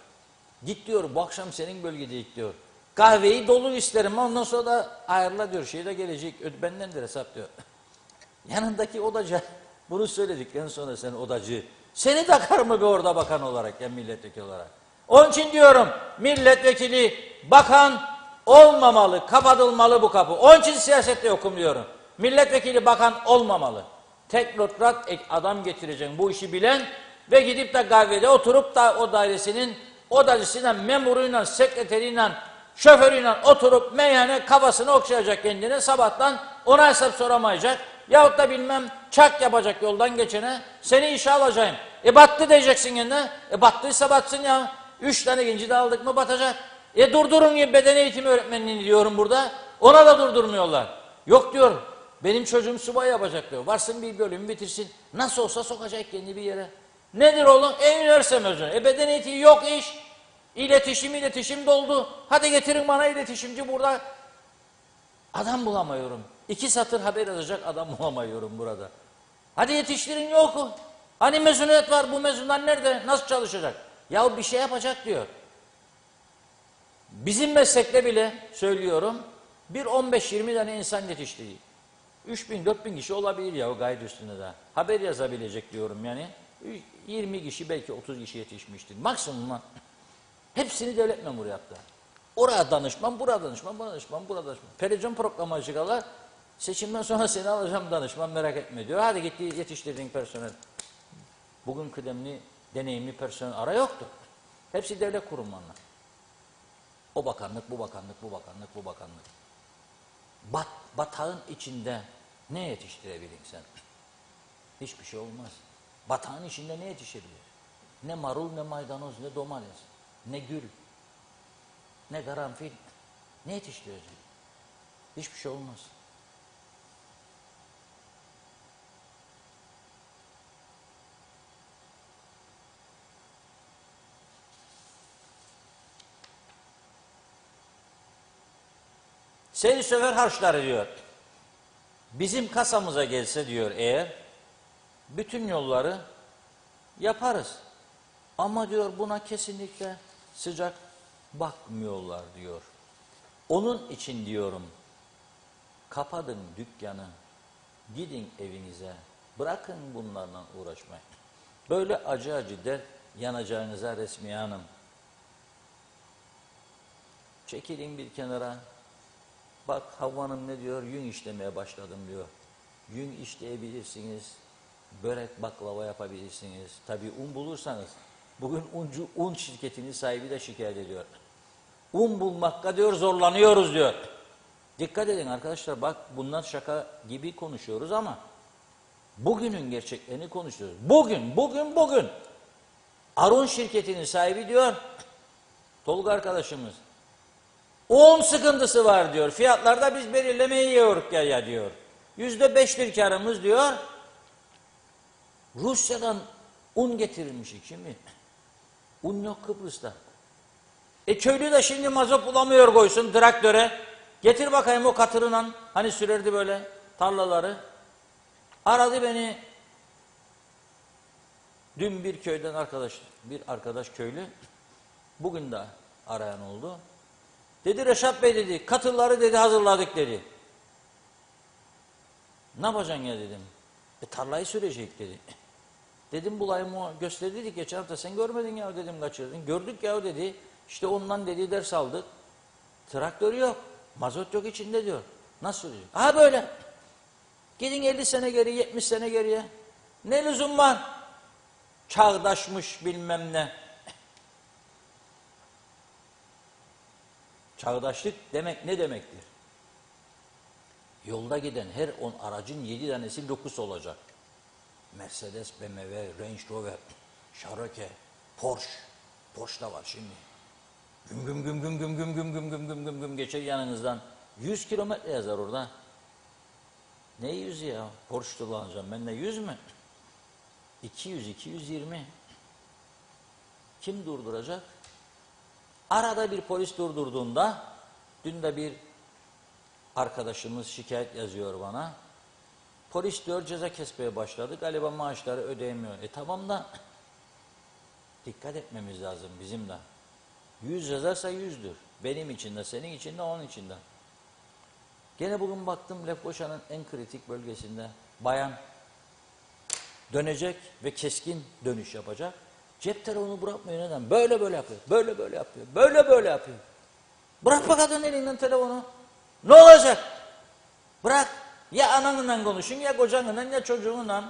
Git diyor bu akşam senin bölgedeyik diyor. Kahveyi dolu isterim ondan sonra da ayarla diyor. Şeyde gelecek bendendir hesap diyor. Yanındaki odacı bunu söyledikten sonra sen odacı. Seni takar mı bir orada bakan olarak ya milletvekili olarak? Onun için diyorum milletvekili bakan olmamalı. Kapatılmalı bu kapı. Onun için siyasette yokum diyorum. Milletvekili bakan olmamalı. Teknokrat adam getireceksin bu işi bilen ve gidip de kahvede oturup da o dairesinin odacısıyla, memuruyla, sekreteriyle, şoförüyle oturup meyhane kafasını okşayacak kendine, sabahtan ona hesap soramayacak. Yahut da bilmem çak yapacak yoldan geçene, seni işe alacağım. Battı diyeceksin kendine. Battıysa batsın ya. 3 tane genci de aldık mı batacak. Durdurun gibi beden eğitimi öğretmenliğini diyorum burada. Ona da durdurmuyorlar. Yok diyor. Benim çocuğum subay yapacak diyor. Varsın bir bölüm bitirsin. Nasıl olsa sokacak kendini bir yere. Nedir oğlum? Üniversite mezunu. Beden eğitimi yok iş. İletişim doldu. Hadi getirin bana iletişimci burada. Adam bulamıyorum. 2 satır haber yazacak adam bulamıyorum burada. Hadi yetiştirin yok. Hani mezuniyet var, bu mezunlar nerede? Nasıl çalışacak? Ya bir şey yapacak diyor. Bizim meslekte bile söylüyorum, bir 15-20 tane insan yetiştiriyor. 3.000-4.000 kişi olabilir ya o gayet üstünde de. Haber yazabilecek diyorum yani. 20 kişi belki 30 kişi yetişmiştir. Maksimum. Hepsini devlet memuru yaptı. Oraya danışman, buraya danışman, buraya danışman, buraya danışman. Televizyon programı çıkarlar. Seçimden sonra seni alacağım danışman, merak etme diyor. Hadi gitti yetiştirdiğin personel. Bugün kıdemli, deneyimli personel ara yoktu. Hepsi devlet kurumlarına. O bakanlık, bu bakanlık, bu bakanlık, bu bakanlık. Batağın içinde ne yetiştirebilirsin sen? Hiçbir şey olmaz. Batağın içinde ne yetişebilir? Ne marul, ne maydanoz, ne domates, ne gül, ne karanfil. Ne yetiştirecek? Hiçbir şey olmaz. Seyir sefer harçları diyor. Bizim kasamıza gelse diyor eğer, bütün yolları yaparız. Ama diyor buna kesinlikle sıcak bakmıyorlar diyor. Onun için diyorum, kapatın dükkanı, gidin evinize, bırakın bunlarla uğraşmayı. Böyle acı acı der yanacağınıza Resmiye Hanım. Çekilin bir kenara. Bak Havva Hanım ne diyor? Yün işlemeye başladım diyor. Yün işleyebilirsiniz. Börek, baklava yapabilirsiniz. Tabii un bulursanız. Bugün un şirketinin sahibi de şikayet ediyor. Un bulmakta diyor zorlanıyoruz diyor. Dikkat edin arkadaşlar, bak bunlar şaka gibi konuşuyoruz ama bugünün gerçeklerini konuşuyoruz. Bugün. Arun şirketinin sahibi diyor, Tolga arkadaşımız, un sıkıntısı var diyor. Fiyatlarda biz belirlemeyi yiyoruz ya diyor. %5'tir karımız diyor. Rusya'dan un getirilmiş şimdi. Un yok Kıbrıs'ta. Köylü de şimdi mazot bulamıyor koysun traktöre. Getir bakayım o katırından. Hani sürerdi böyle tarlaları. Aradı beni. Dün bir köyden bir arkadaş köylü. Bugün de arayan oldu. Dedi Reşat Bey dedi, katırları dedi hazırladık dedi. Ne yapacaksın ya dedim. Tarlayı sürecek dedi. Dedim bulayım o gösterdik geçen hafta, sen görmedin ya dedim, kaçırdın. Gördük ya dedi. İşte ondan dedi ders aldık. Traktör yok. Mazot yok içinde diyor. Nasıl sürecek? Ha böyle. Gidin 50 sene geri, 70 sene geriye. Ne lüzum var? Çağdaşmış bilmem ne. Çağdaşlık demek ne demektir? Yolda giden her 10 aracın 7 tanesi lüks olacak. Mercedes, BMW, Range Rover, Cherokee, Porsche. Porsche da var şimdi. Güm geçer yanınızdan. 100 kilometre yazar orada. Ne 100 ya? Porsche kullanacağım ben de 100 mü? 200, 220. Kim durduracak? Arada bir polis durdurduğunda, dün de bir arkadaşımız şikayet yazıyor bana. Polis diyor ceza kesmeye başladı. Galiba maaşları ödeyemiyor. Tamam da dikkat etmemiz lazım bizim de. 100 yazarsa 100'dür. Benim için de, senin için de, onun için de. Gene bugün baktım Lefkoşa'nın en kritik bölgesinde bayan dönecek ve keskin dönüş yapacak. Cep telefonu bırakmıyor, neden? Böyle yapıyor. Böyle yapıyor. Bırak kadın elinden telefonu. Ne olacak? Bırak. Ya ananla konuşun, ya kocanla, ya çocuğunla,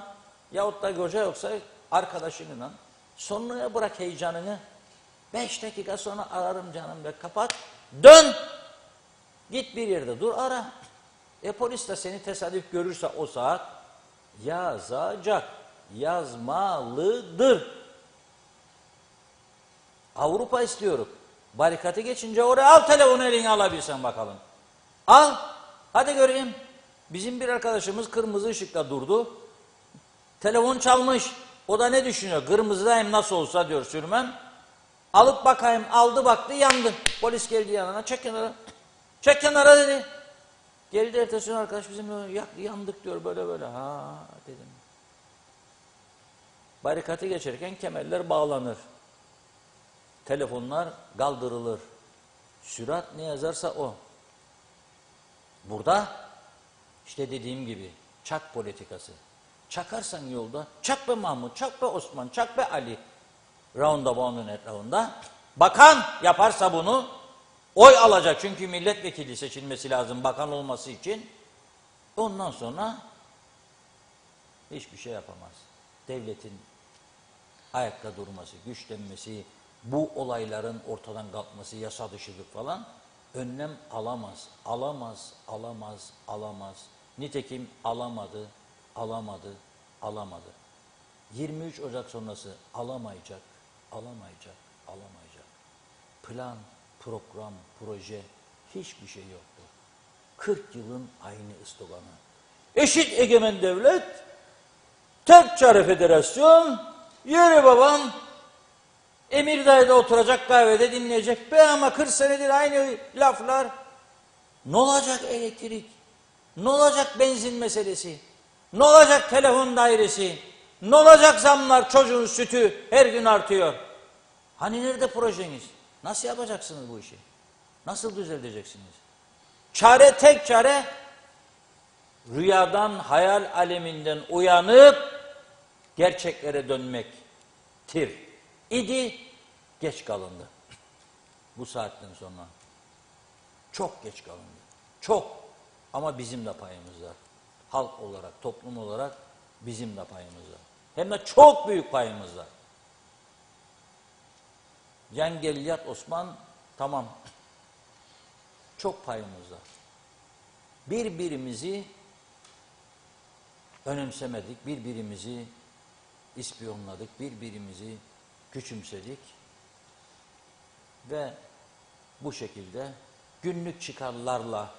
yahut da koca yoksa arkadaşınla. Sonraya bırak heyecanını. 5 dakika sonra ararım canım ve kapat. Dön. Git bir yerde dur ara. Polis de seni tesadüf görürse o saat yazacak. Yazmalıdır. Avrupa istiyorum. Barikatı geçince oraya al telefonu eline alabilsen bakalım. Al. Hadi göreyim. Bizim bir arkadaşımız kırmızı ışıkta durdu. Telefon çalmış. O da ne düşünüyor? Kırmızıdayım nasıl olsa diyor sürmem. Alıp bakayım. Aldı baktı yandı. Polis geldi yanına. Çek kenara. Çek kenara dedi. Geldi ertesi gün arkadaş bizim yandık diyor böyle böyle. Ha dedim. Barikatı geçerken kemerler bağlanır. Telefonlar kaldırılır. Sürat ne yazarsa o. Burada işte dediğim gibi çak politikası. Çakarsan yolda çak be Mahmut, çak be Osman, çak be Ali. Roundabout'un etrafında. Bakan yaparsa bunu oy alacak. Çünkü milletvekili seçilmesi lazım bakan olması için. Ondan sonra hiçbir şey yapamaz. Devletin ayakta durması, güçlenmesi, bu olayların ortadan kalkması, yasa dışılık falan önlem alamaz, alamaz, alamaz, alamaz. Nitekim alamadı, alamadı, alamadı. 23 Ocak sonrası alamayacak, alamayacak, alamayacak. Plan, program, proje hiçbir şey yoktu. 40 yılın aynı sloganı. Eşit egemen devlet, tek çare federasyon, yürü babam, Emirdağ'da oturacak kahvede dinleyecek. Be ama 40 senedir aynı laflar. Ne olacak elektrik? Ne olacak benzin meselesi? Ne olacak telefon dairesi? Ne olacak zamlar, çocuğun sütü her gün artıyor? Hani nerede projeniz? Nasıl yapacaksınız bu işi? Nasıl düzelteceksiniz? Çare tek çare rüyadan, hayal aleminden uyanıp gerçeklere dönmektir. İdi, geç kalındı. Bu saatten sonra. Çok geç kalındı. Çok. Ama bizim de payımız var. Halk olarak, toplum olarak bizim de payımız var. Hem de çok büyük payımız var. Cengelliyat Osman, tamam. Çok payımız var. Birbirimizi önemsemedik, birbirimizi ispiyonladık, birbirimizi küçümsedik ve bu şekilde günlük çıkarlarla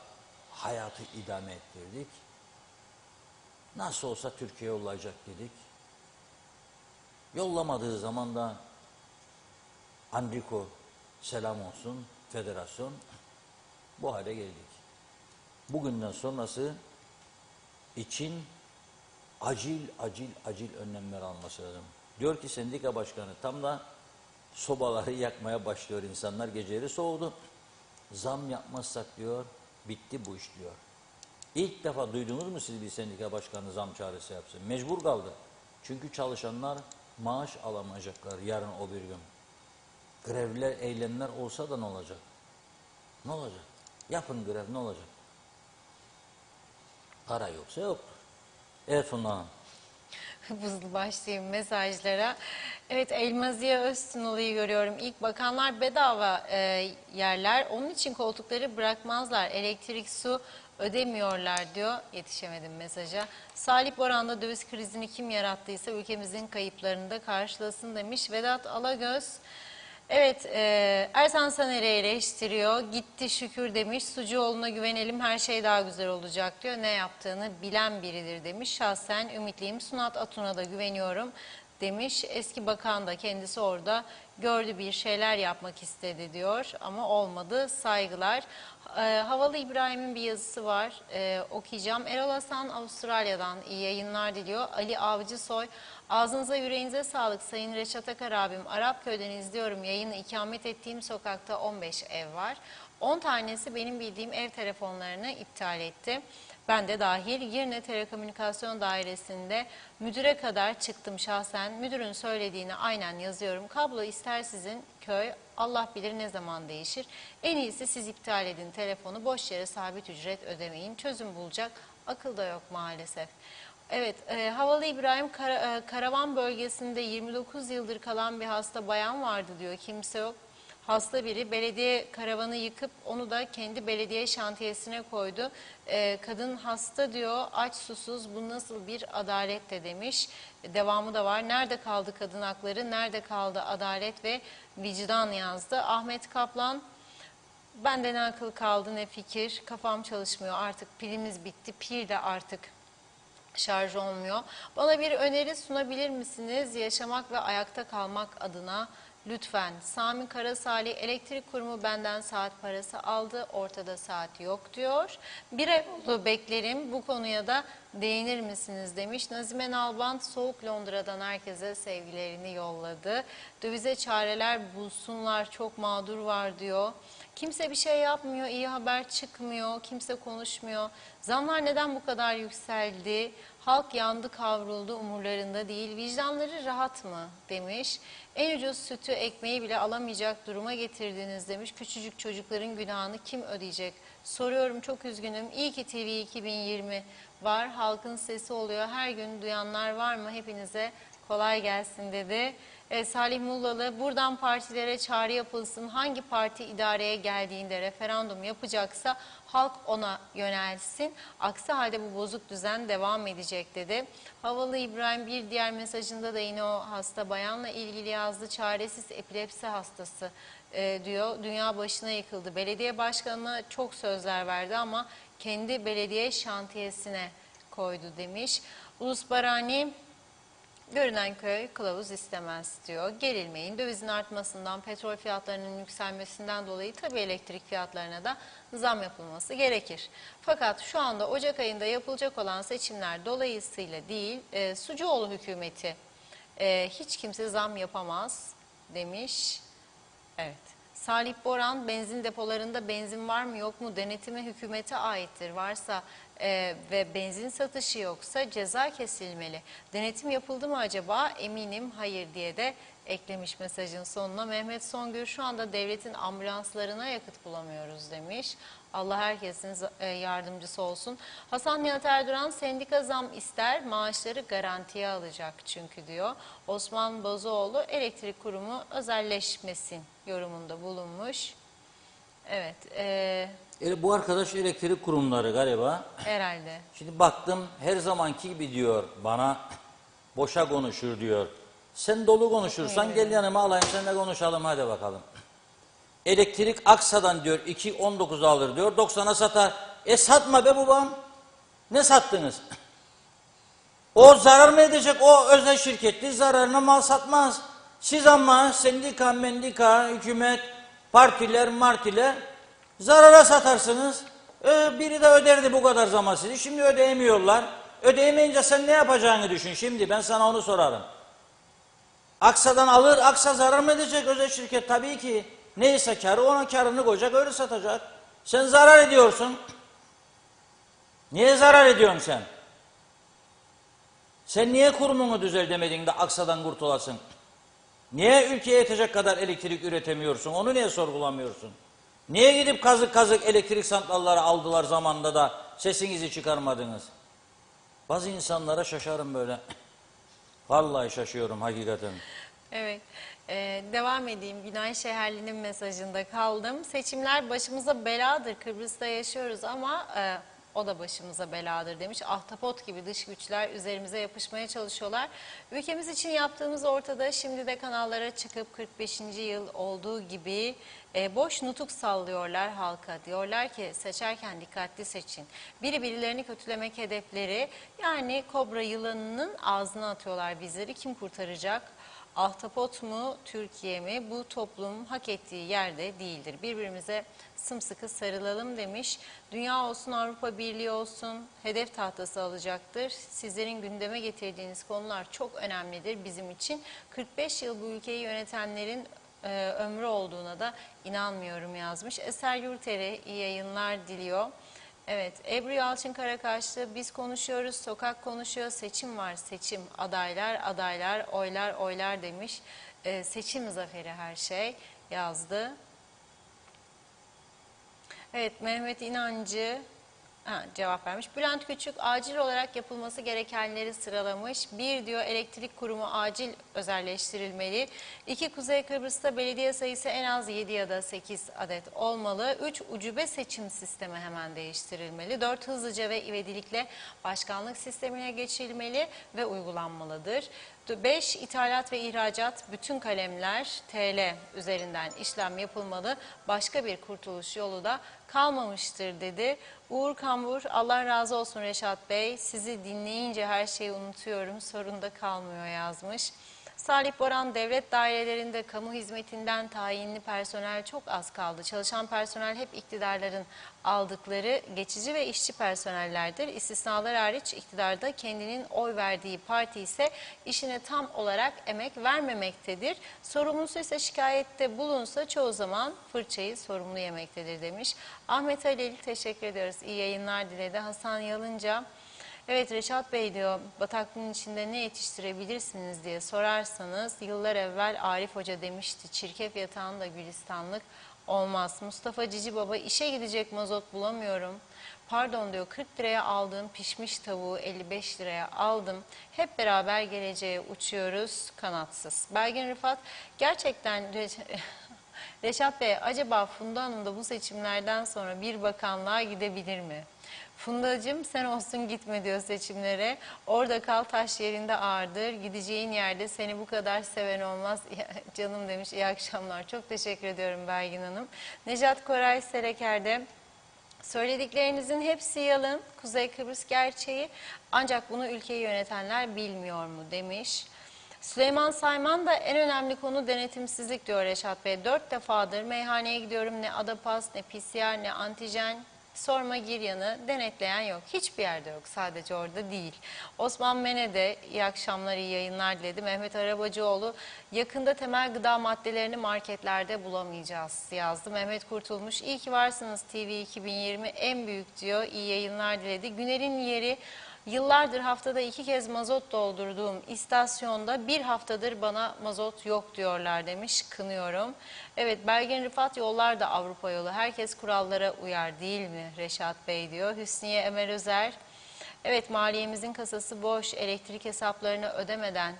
hayatı idame ettirdik. Nasıl olsa Türkiye yollayacak dedik. Yollamadığı zaman da Andriko selam olsun, federasyon bu hale geldik. Bugünden sonrası için acil önlemler alması lazım. Diyor ki sendika başkanı tam da sobaları yakmaya başlıyor insanlar, geceleri soğudu. Zam yapmazsak diyor, bitti bu iş diyor. İlk defa duydunuz mu siz bir sendika başkanı zam çağrısı yapsın? Mecbur kaldı. Çünkü çalışanlar maaş alamayacaklar yarın o bir gün. Grevler, eylemler olsa da ne olacak? Ne olacak? Yapın grev, ne olacak? Para yoksa yoktur. Evet Funda Hanım. Hızlı başlayayım mesajlara. Evet, Elmaziye Öztunalı'yı görüyorum. İlk bakanlar bedava yerler. Onun için koltukları bırakmazlar. Elektrik, su ödemiyorlar diyor. Yetişemedim mesaja. Salih Boran da döviz krizini kim yarattıysa ülkemizin kayıplarını da karşılasın demiş. Vedat Alagöz. Evet, Ersan Saner'i eleştiriyor. Gitti şükür demiş. Sucuoğlu'na güvenelim, her şey daha güzel olacak diyor. Ne yaptığını bilen biridir demiş. Şahsen ümitliyim. Sunat Atun'a da güveniyorum demiş. Eski bakan da kendisi orada gördü, bir şeyler yapmak istedi diyor. Ama olmadı. Saygılar. Havalı İbrahim'in bir yazısı var. Okuyacağım. Erol Hasan Avustralya'dan iyi yayınlar diliyor. Ali Avcısoy, ağzınıza yüreğinize sağlık Sayın Reşat Akar abim. Arapköy'den izliyorum yayını. İkamet ettiğim sokakta 15 ev var. 10 tanesi benim bildiğim ev telefonlarını iptal etti. Ben de dahil. Girne Telekomünikasyon Dairesi'nde müdüre kadar çıktım şahsen. Müdürün söylediğini aynen yazıyorum. Kablo ister sizin köy, Allah bilir ne zaman değişir. En iyisi siz iptal edin telefonu. Boş yere sabit ücret ödemeyin. Çözüm bulacak akıl da yok maalesef. Evet, Havalı İbrahim karavan bölgesinde 29 yıldır kalan bir hasta bayan vardı diyor. Kimse yok. Hasta biri belediye karavanı yıkıp onu da kendi belediye şantiyesine koydu. Kadın hasta diyor, aç susuz, bu nasıl bir adalet de demiş. Devamı da var. Nerede kaldı kadın hakları, nerede kaldı adalet ve vicdan yazdı. Ahmet Kaplan, bende ne akıl kaldı ne fikir, kafam çalışmıyor artık, pilimiz bitti, pil de artık şarj olmuyor. Bana bir öneri sunabilir misiniz? Yaşamak ve ayakta kalmak adına lütfen. Sami Karasali, elektrik kurumu benden saat parası aldı. Ortada saat yok diyor. Bir ay oldu beklerim. Bu konuya da değinir misiniz demiş. Nazime Nalbant, soğuk Londra'dan herkese sevgilerini yolladı. Dövize çareler bulsunlar, çok mağdur var diyor. Kimse bir şey yapmıyor, iyi haber çıkmıyor, kimse konuşmuyor. Zamlar neden bu kadar yükseldi? Halk yandı kavruldu, umurlarında değil. Vicdanları rahat mı demiş. En ucuz sütü, ekmeği bile alamayacak duruma getirdiniz demiş. Küçücük çocukların günahını kim ödeyecek? Soruyorum, çok üzgünüm. İyi ki TV 2020 var. Halkın sesi oluyor. Her gün duyanlar var mı? Hepinize kolay gelsin dedi. Salih Mullalı, buradan partilere çağrı yapılsın. Hangi parti idareye geldiğinde referandum yapacaksa halk ona yönelsin. Aksi halde bu bozuk düzen devam edecek dedi. Havalı İbrahim bir diğer mesajında da yine o hasta bayanla ilgili yazdı. Çaresiz epilepsi hastası diyor. Dünya başına yıkıldı. Belediye başkanına çok sözler verdi ama kendi belediye şantiyesine koydu demiş. Ulus Barani, görünen köy kılavuz istemez diyor. Gerilmeyin. Dövizin artmasından, petrol fiyatlarının yükselmesinden dolayı tabii elektrik fiyatlarına da zam yapılması gerekir. Fakat şu anda Ocak ayında yapılacak olan seçimler dolayısıyla değil, Sucuoğlu hükümeti hiç kimse zam yapamaz demiş. Evet. Salih Boran, benzin depolarında benzin var mı yok mu denetimi hükümete aittir. Varsa ve benzin satışı yoksa ceza kesilmeli. Denetim yapıldı mı acaba? Eminim hayır diye de eklemiş mesajın sonuna. Mehmet Songül, şu anda devletin ambulanslarına yakıt bulamıyoruz demiş. Allah herkesin yardımcısı olsun. Hasan Nihat Erduran, sendika zam ister, maaşları garantiye alacak çünkü diyor. Osman Bozoğlu, elektrik kurumu özelleşmesin yorumunda bulunmuş. Evet, Bu arkadaş elektrik kurumları galiba. herhalde. Şimdi baktım her zamanki gibi diyor bana, boşa konuşur diyor. Sen dolu konuşursan gel yanıma alayım, seninle konuşalım hadi bakalım. Elektrik Aksa'dan diyor 2.19 alır diyor, 90'a satar. Satma be babam. Ne sattınız? O zarar mı edecek? O özel şirketli, zararına mal satmaz. Siz ama sendika, mendika, hükümet, partiler, martiler zarara satarsınız. Biri de öderdi bu kadar zaman sizi. Şimdi ödeyemiyorlar. Ödeyemeyince sen ne yapacağını düşün şimdi. Ben sana onu sorarım. Aksa'dan alır, Aksa zarar mı edecek özel şirket? Tabii ki. Neyse karı, ona karını koyacak, öyle satacak. Sen zarar ediyorsun. Niye zarar ediyorsun sen? Sen niye kurumunu düzeltemedin de Aksa'dan kurtulasın? Niye ülkeye yetecek kadar elektrik üretemiyorsun? Onu niye sorgulamıyorsun? Niye gidip kazık kazık elektrik santralları aldılar zamanında da sesinizi çıkarmadınız? Bazı insanlara şaşarım böyle. Vallahi şaşıyorum hakikaten. Evet. Devam edeyim. Günay Şeherli'nin mesajında kaldım. Seçimler başımıza beladır. Kıbrıs'ta yaşıyoruz ama o da başımıza beladır demiş. Ahtapot gibi dış güçler üzerimize yapışmaya çalışıyorlar. Ülkemiz için yaptığımız ortada. Şimdi de kanallara çıkıp 45. yıl olduğu gibi boş nutuk sallıyorlar halka. Diyorlar ki seçerken dikkatli seçin. Birilerini kötülemek hedefleri, yani kobra yılanının ağzına atıyorlar bizleri. Kim kurtaracak? Ahtapot mu, Türkiye mi? Bu toplum hak ettiği yerde değildir. Birbirimize sımsıkı sarılalım demiş. Dünya olsun, Avrupa Birliği olsun hedef tahtası alacaktır. Sizlerin gündeme getirdiğiniz konular çok önemlidir bizim için. 45 yıl bu ülkeyi yönetenlerin ömrü olduğuna da inanmıyorum yazmış. Eser Yurteri iyi yayınlar diliyor. Evet, Ebru Yalçın Karakaşlı, biz konuşuyoruz, sokak konuşuyor, seçim var, seçim, adaylar, adaylar, oylar, oylar demiş. Seçim zaferi her şey yazdı. Evet, Mehmet İnancı, Cevap vermiş. Bülent Küçük acil olarak yapılması gerekenleri sıralamış. 1 diyor, elektrik kurumu acil özelleştirilmeli. 2, Kuzey Kıbrıs'ta belediye sayısı en az 7 ya da 8 adet olmalı. 3, ucube seçim sistemi hemen değiştirilmeli. 4, hızlıca ve ivedilikle başkanlık sistemine geçilmeli ve uygulanmalıdır. 5, ithalat ve ihracat bütün kalemler TL üzerinden işlem yapılmalı. Başka bir kurtuluş yolu da kalmamıştır dedi. Uğur Kambur, Allah razı olsun Reşat Bey, sizi dinleyince her şeyi unutuyorum, sorun da kalmıyor yazmış. Salih Boran, devlet dairelerinde kamu hizmetinden tayinli personel çok az kaldı. Çalışan personel hep iktidarların aldıkları geçici ve işçi personellerdir. İstisnalar hariç iktidarda kendinin oy verdiği parti ise işine tam olarak emek vermemektedir. Sorumlusu ise şikayette bulunsa çoğu zaman fırçayı sorumlu yemektedir demiş. Ahmet Halil, teşekkür ediyoruz. İyi yayınlar diledi. Hasan Yalınca, evet Reşat Bey diyor, bataklığın içinde ne yetiştirebilirsiniz diye sorarsanız yıllar evvel Arif Hoca demişti, çirkef yatağında gülistanlık olmaz. Mustafa Cici Baba, işe gidecek mazot bulamıyorum. Pardon diyor, 40 liraya aldığım pişmiş tavuğu 55 liraya aldım. Hep beraber geleceğe uçuyoruz kanatsız. Belgin Rıfat, gerçekten Reşat Bey, acaba Funda Hanım da bu seçimlerden sonra bir bakanlığa gidebilir mi? Fundacığım, sen olsun gitme diyor seçimlere. Orada kal, taş yerinde ağırdır. Gideceğin yerde seni bu kadar seven olmaz. Canım demiş, iyi akşamlar. Çok teşekkür ediyorum Belgin Hanım. Nejat Koray Sereker'de, söylediklerinizin hepsi yalan. Kuzey Kıbrıs gerçeği. Ancak bunu ülkeyi yönetenler bilmiyor mu demiş. Süleyman Sayman da en önemli konu denetimsizlik diyor Reşat Bey. 4 defadır meyhaneye gidiyorum, ne Adapas, ne PCR, ne antijen. Sorma gir yanı, denetleyen yok. Hiçbir yerde yok, sadece orada değil. Osman Mene de iyi akşamlar, iyi yayınlar diledi. Mehmet Arabacıoğlu, yakında temel gıda maddelerini marketlerde bulamayacağız yazdı. Mehmet Kurtulmuş, iyi ki varsınız TV 2020 en büyük diyor. İyi yayınlar diledi. Güner'in yeri, yıllardır haftada 2 kez mazot doldurduğum istasyonda bir haftadır bana mazot yok diyorlar demiş. Kınıyorum. Evet, Belgin Rıfat, yollar da Avrupa yolu. Herkes kurallara uyar değil mi Reşat Bey diyor. Hüsniye Ömer Özer, evet maliyemizin kasası boş, elektrik hesaplarını ödemeden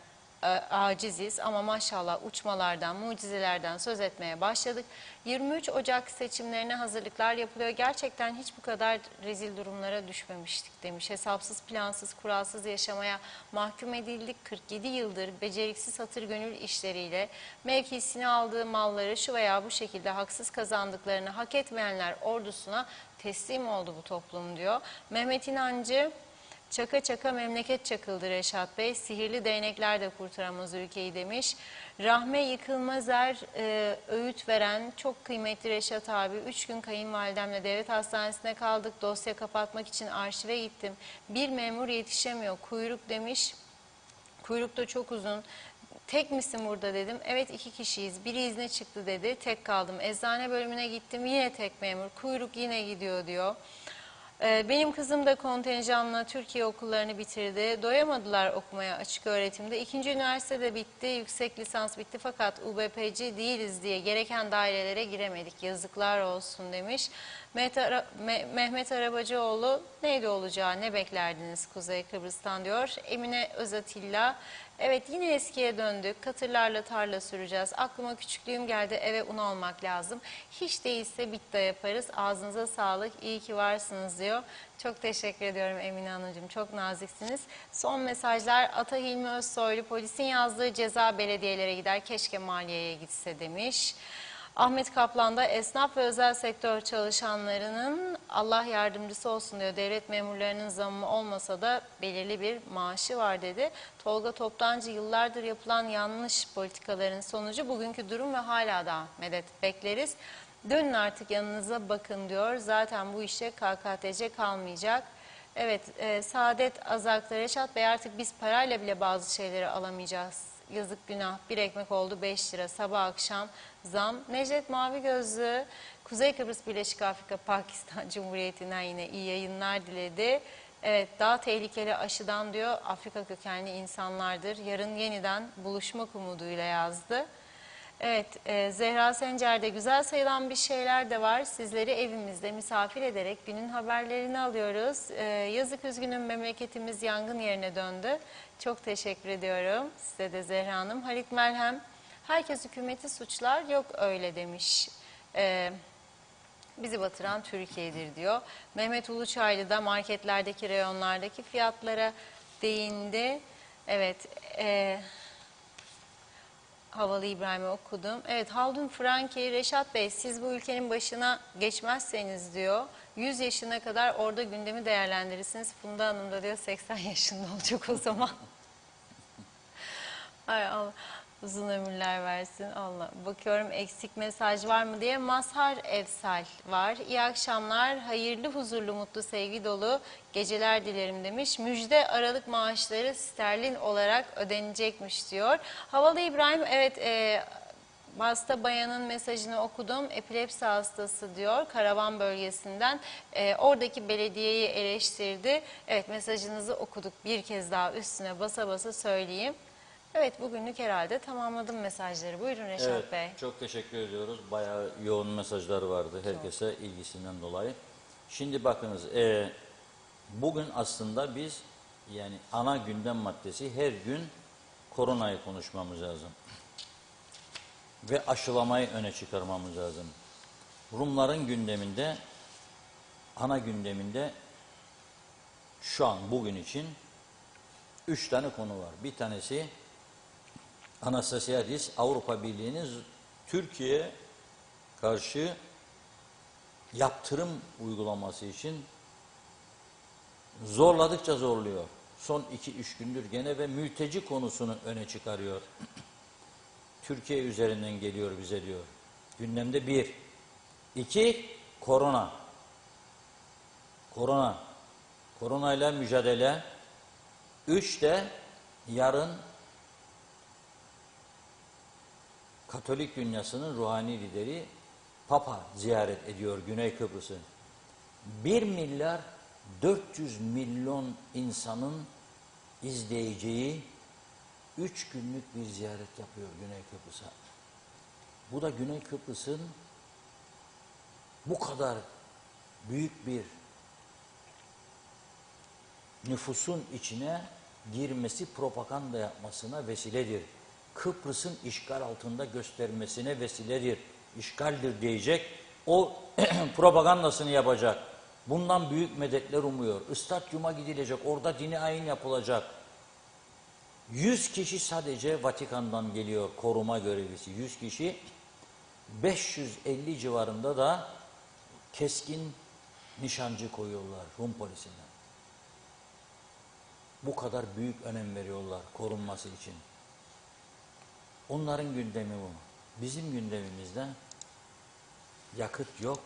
aciziz ama maşallah uçmalardan, mucizelerden söz etmeye başladık. 23 Ocak seçimlerine hazırlıklar yapılıyor. Gerçekten hiç bu kadar rezil durumlara düşmemiştik demiş. Hesapsız, plansız, kuralsız yaşamaya mahkum edildik. 47 yıldır beceriksiz hatır gönül işleriyle mevkisini aldığı malları şu veya bu şekilde haksız kazandıklarını hak etmeyenler ordusuna teslim oldu bu toplum diyor. Mehmet İnancı, çaka çaka memleket çakıldı Reşat Bey. Sihirli değnekler de kurtaramaz ülkeyi demiş. Rahme Yıkılmazer, öğüt veren çok kıymetli Reşat abi. 3 gün kayınvalidemle devlet hastanesine kaldık. Dosya kapatmak için arşive gittim. Bir memur yetişemiyor. Kuyruk demiş. Kuyruk da çok uzun. Tek misin burada dedim. Evet 2 kişiyiz. Biri izne çıktı dedi. Tek kaldım. Eczane bölümüne gittim. Yine tek memur. Kuyruk yine gidiyor diyor. Benim kızım da kontenjanla Türkiye okullarını bitirdi. Doyamadılar okumaya açık öğretimde. 2. üniversite de bitti, yüksek lisans bitti fakat UBP'ci değiliz diye gereken dairelere giremedik. Yazıklar olsun demiş. Mehmet Arabacıoğlu, neydi olacağı, ne beklerdiniz Kuzey Kıbrıs'tan diyor. Emine Özatilla, evet yine eskiye döndük. Katırlarla tarla süreceğiz. Aklıma küçüklüğüm geldi, eve un almak lazım. Hiç değilse bitta yaparız. Ağzınıza sağlık, iyi ki varsınız diyor. Çok teşekkür ediyorum Emine Hanımcığım. Çok naziksiniz. Son mesajlar. Ata Hilmi Özsoylu, polisin yazdığı ceza belediyelere gider. Keşke maliyeye gitse demiş. Ahmet Kaplan da esnaf ve özel sektör çalışanlarının Allah yardımcısı olsun diyor. Devlet memurlarının zammı olmasa da belirli bir maaşı var dedi. Tolga Toptancı, yıllardır yapılan yanlış politikaların sonucu bugünkü durum ve hala da medet bekleriz. Dönün artık yanınıza bakın diyor. Zaten bu işe KKTC kalmayacak. Evet, Saadet Azak'ta, Reşat Bey artık biz parayla bile bazı şeyleri alamayacağız. Yazık günah, bir ekmek oldu 5 lira, sabah akşam zam. Necdet Mavi Gözlü, Kuzey Kıbrıs Birleşik Afrika Pakistan Cumhuriyeti'nden yine iyi yayınlar diledi. Evet, daha tehlikeli aşıdan diyor, Afrika kökenli insanlardır. Yarın yeniden buluşmak umuduyla yazdı. Evet, Zehra Sencer'de güzel sayılan bir şeyler de var. Sizleri evimizde misafir ederek günün haberlerini alıyoruz. Yazık üzgünüm memleketimiz yangın yerine döndü. Çok teşekkür ediyorum size de Zehra Hanım. Halit Melhem, herkes hükümeti suçlar, yok öyle demiş. Bizi batıran Türkiye'dir diyor. Mehmet Uluçaylı da marketlerdeki, reyonlardaki fiyatlara değindi. Evet, Havalı İbrahim'i okudum. Evet, Haldun Franki, Reşat Bey siz bu ülkenin başına geçmezseniz diyor, 100 yaşına kadar orada gündemi değerlendirirsiniz. Funda Hanım da diyor 80 yaşında olacak o zaman. Ay Allah uzun ömürler versin Allah. Bakıyorum eksik mesaj var mı diye. Mazhar Evsal var. İyi akşamlar. Hayırlı, huzurlu, mutlu, sevgi dolu geceler dilerim demiş. Müjde Aralık maaşları sterlin olarak ödenecekmiş diyor. Havalı İbrahim evet hasta bayanın mesajını okudum. Epilepsi hastası diyor. Karavan bölgesinden. Oradaki belediyeyi eleştirdi. Evet mesajınızı okuduk. Bir kez daha üstüne basa basa söyleyeyim. Evet bugünlük herhalde tamamladım mesajları. Buyurun Reşat Evet, Bey. çok teşekkür ediyoruz. Bayağı yoğun mesajlar vardı herkese ilgisinden dolayı. Şimdi bakınız, bugün aslında biz yani ana gündem maddesi her gün koronayı konuşmamız lazım. Ve aşılamayı öne çıkarmamız lazım. Rumların gündeminde, ana gündeminde şu an bugün için 3 tane konu var. Bir tanesi Anastasiadis Avrupa Birliği'nin Türkiye'ye karşı yaptırım uygulaması için zorladıkça zorluyor. Son 2-3 gündür gene ve mülteci konusunu öne çıkarıyor. Türkiye üzerinden geliyor bize diyor. Gündemde 1. 2. Korona. Korona. Koronayla mücadele. 3 de yarın Katolik dünyasının ruhani lideri Papa ziyaret ediyor Güney Kıbrıs'ı. 1 milyar 400 milyon insanın izleyeceği 3 günlük bir ziyaret yapıyor Güney Kıbrıs'a. Bu da Güney Kıbrıs'ın bu kadar büyük bir nüfusun içine girmesi, propaganda yapmasına vesiledir. Kıbrıs'ın işgal altında göstermesine vesiledir. İşgaldir diyecek. O propagandasını yapacak. Bundan büyük medetler umuyor. İstadyuma gidilecek. Orada dini ayin yapılacak. 100 kişi sadece Vatikan'dan geliyor koruma görevlisi. 100 kişi. 550 civarında da keskin nişancı koyuyorlar Rum polisinden. Bu kadar büyük önem veriyorlar korunması için. Onların gündemi bu. Bizim gündemimizde yakıt yok,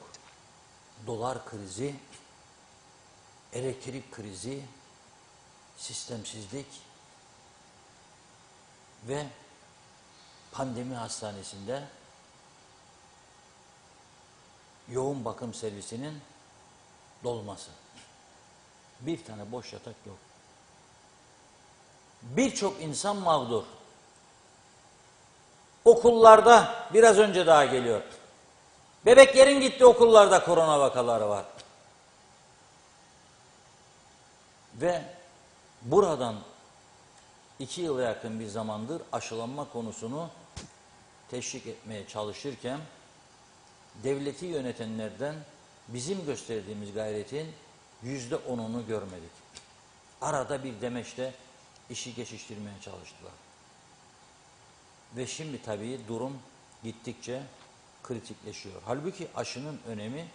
dolar krizi, elektrik krizi, sistemsizlik ve pandemi hastanesinde yoğun bakım servisinin dolması. Bir tane boş yatak yok. Birçok insan mağdur. Okullarda biraz önce daha geliyor. Bebeklerin gitti okullarda korona vakaları var. Ve buradan 2 yıla yakın bir zamandır aşılanma konusunu teşvik etmeye çalışırken devleti yönetenlerden bizim gösterdiğimiz gayretin %10'unu görmedik. Arada bir demeçle işi geçiştirmeye çalıştılar. Ve şimdi tabii durum gittikçe kritikleşiyor. Halbuki aşının önemi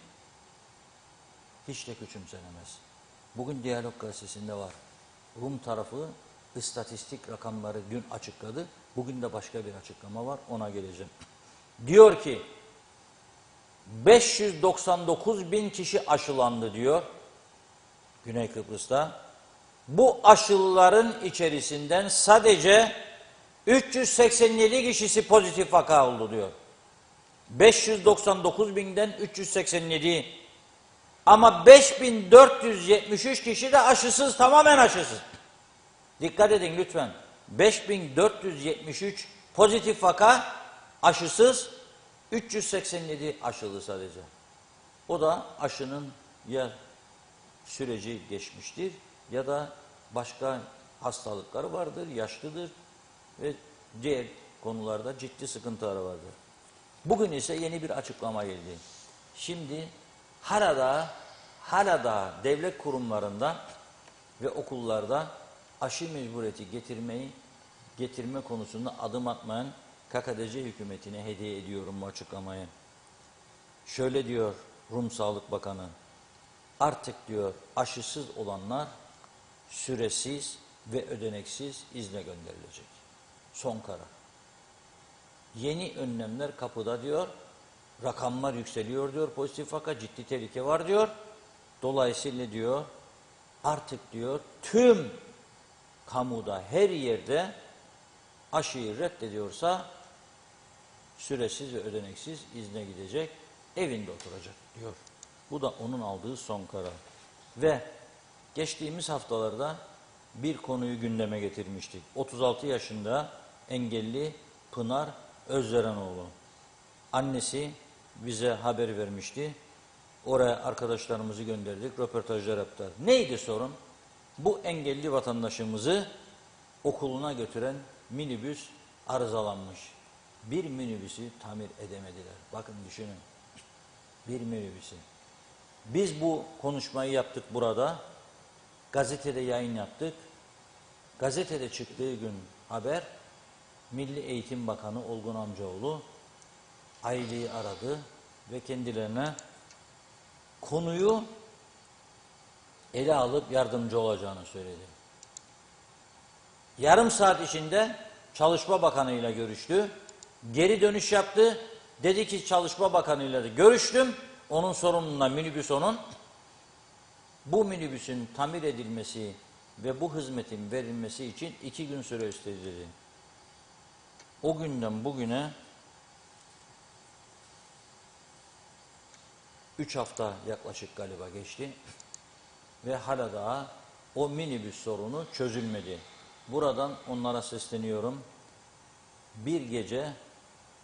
hiç de küçümsenemez. Bugün Diyalog Gazetesi'nde var. Rum tarafı istatistik rakamları dün açıkladı. Bugün de başka bir açıklama var. Ona geleceğim. Diyor ki 599 bin kişi aşılandı diyor Güney Kıbrıs'ta. Bu aşılıların içerisinden sadece 387 kişisi pozitif vaka oldu diyor. 599 binden 387. Ama 5473 kişi de aşısız, tamamen aşısız. Dikkat edin lütfen. 5473 pozitif vaka aşısız, 387 aşılı sadece. O da aşının ya süreci geçmiştir ya da başka hastalıkları vardır, yaşlıdır ve diğer konularda ciddi sıkıntıları vardır. Bugün ise yeni bir açıklama geldi. Şimdi hala da devlet kurumlarında ve okullarda aşı mecburiyeti getirme konusunda adım atmayan KKTC hükümetine hediye ediyorum bu açıklamayı. Şöyle diyor Rum Sağlık Bakanı, artık diyor aşısız olanlar süresiz ve ödeneksiz izne gönderilecek. Son karar. Yeni önlemler kapıda diyor, rakamlar yükseliyor diyor, pozitif vaka ciddi tehlike var diyor. Dolayısıyla diyor artık diyor tüm kamuda her yerde aşıyı reddediyorsa süresiz ve ödeneksiz izne gidecek, evinde oturacak diyor. Bu da onun aldığı son karar. Ve geçtiğimiz haftalarda bir konuyu gündeme getirmiştik. 36 yaşında engelli Pınar Özderenoğlu. Annesi bize haber vermişti. Oraya arkadaşlarımızı gönderdik, röportajlar yaptılar. Neydi sorun? Bu engelli vatandaşımızı okuluna götüren minibüs arızalanmış. Bir minibüsü tamir edemediler. Bakın düşünün. Bir minibüsü. Biz bu konuşmayı yaptık burada. Gazetede yayın yaptık. Gazetede çıktığı gün haber, Milli Eğitim Bakanı Olgun Amcaoğlu aileyi aradı ve kendilerine konuyu ele alıp yardımcı olacağını söyledi. Yarım saat içinde Çalışma Bakanı ile görüştü. Geri dönüş yaptı. Dedi ki Çalışma Bakanı ile de görüştüm. Onun sorumluluğunda minibüs onun. Bu minibüsün tamir edilmesi ve bu hizmetin verilmesi için 2 gün süre istedi dedi. O günden bugüne 3 hafta yaklaşık galiba geçti ve hala daha o minibüs sorunu çözülmedi. Buradan onlara sesleniyorum. Bir gece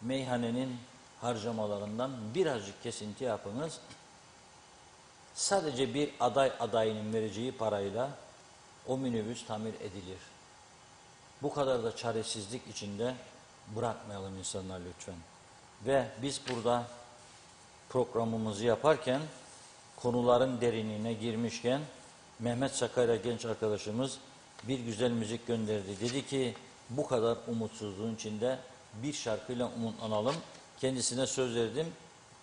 meyhanenin harcamalarından birazcık kesinti yapınız. Sadece bir adayının vereceği parayla o minibüs tamir edilir. Bu kadar da çaresizlik içinde bırakmayalım insanlar lütfen. Ve biz burada programımızı yaparken konuların derinliğine girmişken Mehmet Sakarya genç arkadaşımız bir güzel müzik gönderdi. Dedi ki bu kadar umutsuzluğun içinde bir şarkıyla umutlanalım. Kendisine söz verdim.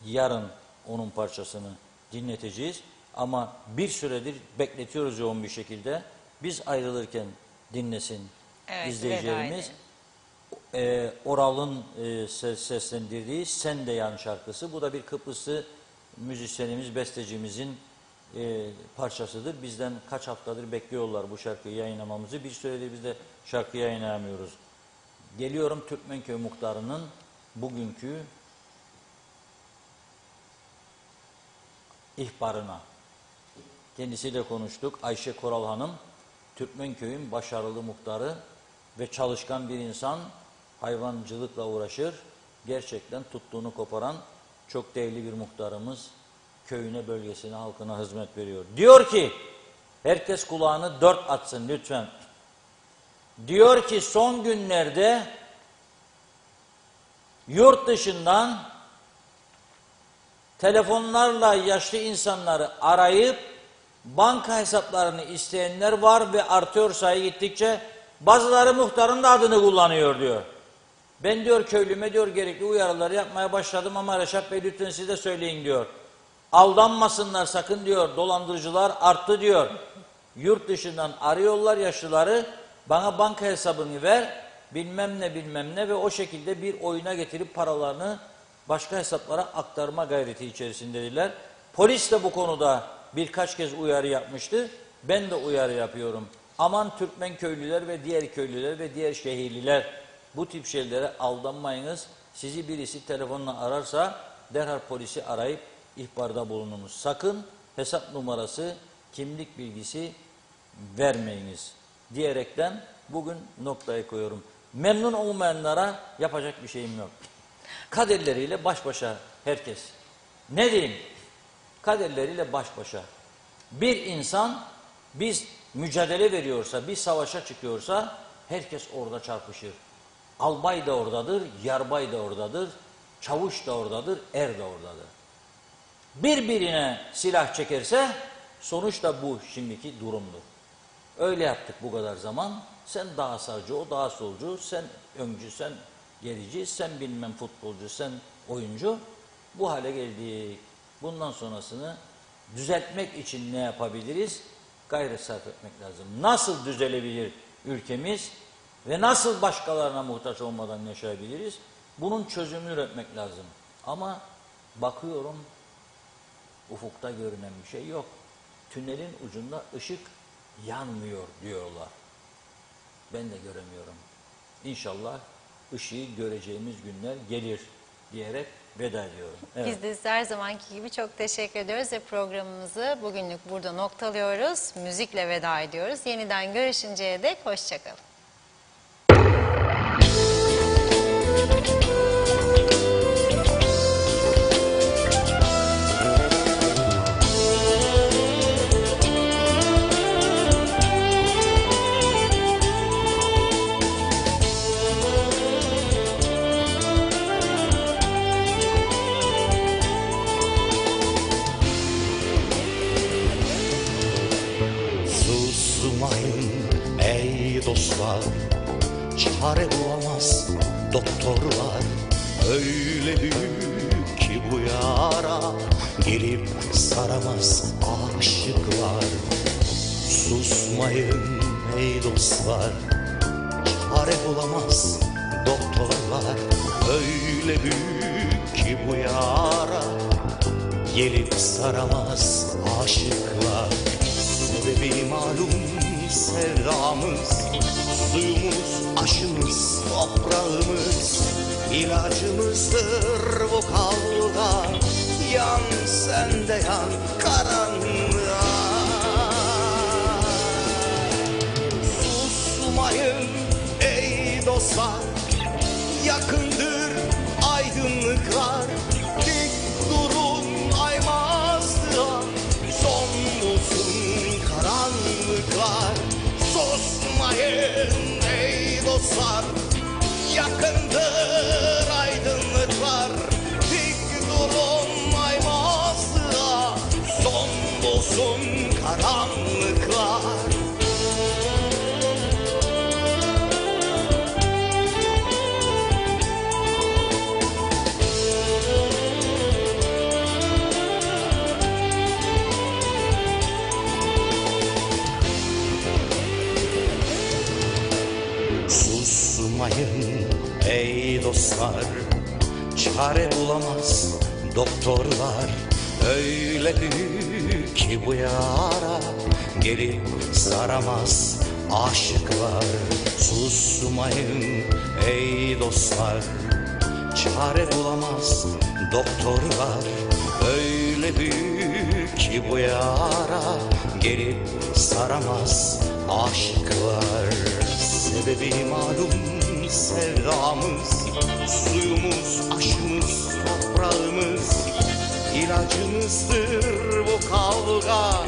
Yarın onun parçasını dinleteceğiz. Ama bir süredir bekletiyoruz yoğun bir şekilde. Biz ayrılırken dinlesin izleyicilerimiz. Oral'ın seslendirdiği Sen de Yan şarkısı. Bu da bir Kıbrıslı müzisyenimiz, bestecimizin parçasıdır. Bizden kaç haftadır bekliyorlar bu şarkıyı yayınlamamızı. Bir süredir biz de şarkı yayınlamıyoruz. Geliyorum Türkmenköy muhtarının bugünkü ihbarına. Kendisiyle konuştuk. Ayşe Koral Hanım, Türkmenköy'ün başarılı muhtarı ve çalışkan bir insan, hayvancılıkla uğraşır. Gerçekten tuttuğunu koparan çok değerli bir muhtarımız, köyüne, bölgesine, halkına hizmet veriyor. Diyor ki, herkes kulağını dört açsın lütfen. Diyor ki son günlerde yurt dışından telefonlarla yaşlı insanları arayıp banka hesaplarını isteyenler var ve artıyor sayı gittikçe. Bazıları muhtarın da adını kullanıyor diyor. Ben diyor köylüme diyor gerekli uyarıları yapmaya başladım ama Reşat Bey lütfen siz de söyleyin diyor. Aldanmasınlar sakın diyor, dolandırıcılar arttı diyor. Yurt dışından arıyorlar yaşlıları, bana banka hesabını ver, bilmem ne ve o şekilde bir oyuna getirip paralarını başka hesaplara aktarma gayreti içerisindediler. Polis de bu konuda birkaç kez uyarı yapmıştı. Ben de uyarı yapıyorum. Aman Türkmen köylüler ve diğer köylüler ve diğer şehirliler, bu tip şeylere aldanmayınız. Sizi birisi telefonla ararsa derhal polisi arayıp ihbarda bulununuz. Sakın hesap numarası, kimlik bilgisi vermeyiniz diyerekten bugün noktayı koyuyorum. Memnun olmayanlara yapacak bir şeyim yok. Kaderleriyle baş başa herkes. Ne diyeyim? Kaderleriyle baş başa. Bir insan biz mücadele veriyorsa, bir savaşa çıkıyorsa herkes orada çarpışır. Albay da oradadır, yarbay da oradadır, çavuş da oradadır, er de oradadır. Birbirine silah çekerse sonuç da bu şimdiki durumdur. Öyle yaptık bu kadar zaman. Sen daha sağcı, o daha solcu, sen öncü, sen gerici, sen bilmem futbolcu, sen oyuncu. Bu hale geldik. Bundan sonrasını düzeltmek için ne yapabiliriz? Gayret sarf etmek lazım. Nasıl düzelebilir ülkemiz ve nasıl başkalarına muhtaç olmadan yaşayabiliriz? Bunun çözümünü üretmek lazım. Ama bakıyorum ufukta görünen bir şey yok. Tünelin ucunda ışık yanmıyor diyorlar. Ben de göremiyorum. İnşallah ışığı göreceğimiz günler gelir diyerek veda ediyorum. Evet. Biz de size her zamanki gibi çok teşekkür ediyoruz ve programımızı bugünlük burada noktalıyoruz. Müzikle veda ediyoruz. Yeniden görüşünceye dek hoşçakalın. Susmayın ey dostlar, çare bulamaz doktorlar. Öyle büyük ki bu yara, gelip saramaz aşıklar. Susmayın ey dostlar, çare bulamaz doktorlar. Öyle büyük ki bu yara, gelip saramaz aşıklar. Sebebi malum sevdamız, suyumuz, aşımız, toprağımız, ilacımızdır bu kavga. Yan sen de yan karanlığa. Susmayın ey dostlar, yakındır aydınlıklar. Dik durun aymazlığa, son bulsun karanlıklar. Susmayın ey dostlar, yakındır aydınlıklar. Dik durun aymazlığa, son bulsun karanlıklar. Susmayın ey dostlar, çare bulamaz doktorlar. Öyle büyük ki bu yara, gelip saramaz aşıklar. Susmayın ey dostlar, çare bulamaz doktorlar. Öyle büyük ki bu yara, gelip saramaz aşıklar. Sebebi malum sevdamız, suyumuz, aşımız, toprağımız, ilacımızdır bu kavga.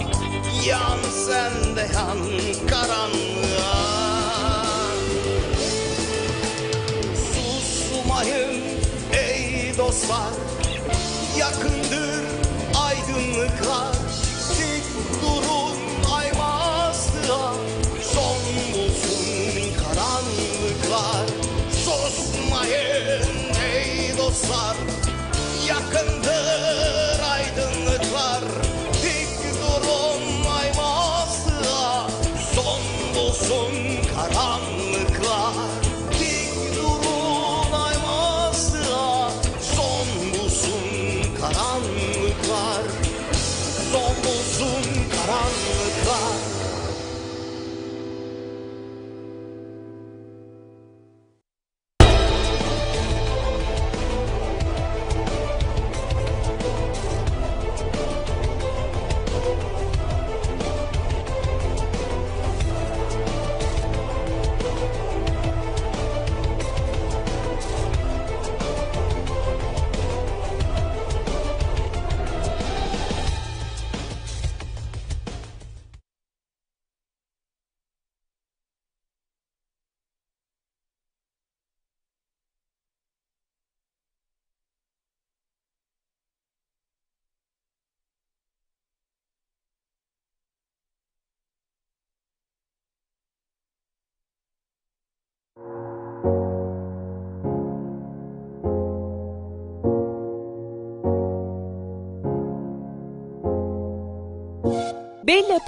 Yan sen de yan karanlığa. Susmayın ey dostlar, yakındır aydınlıklar. Dik durun aymazlığa, son bulsun karanlıklar. Susmayın ey dostlar, yakındır aydınlıklar. Dik durun aymazlığa, son bulsun karanlıklar. Dik durun aymazlığa, son bulsun karanlıklar. Son bulsun karanlıklar. Bella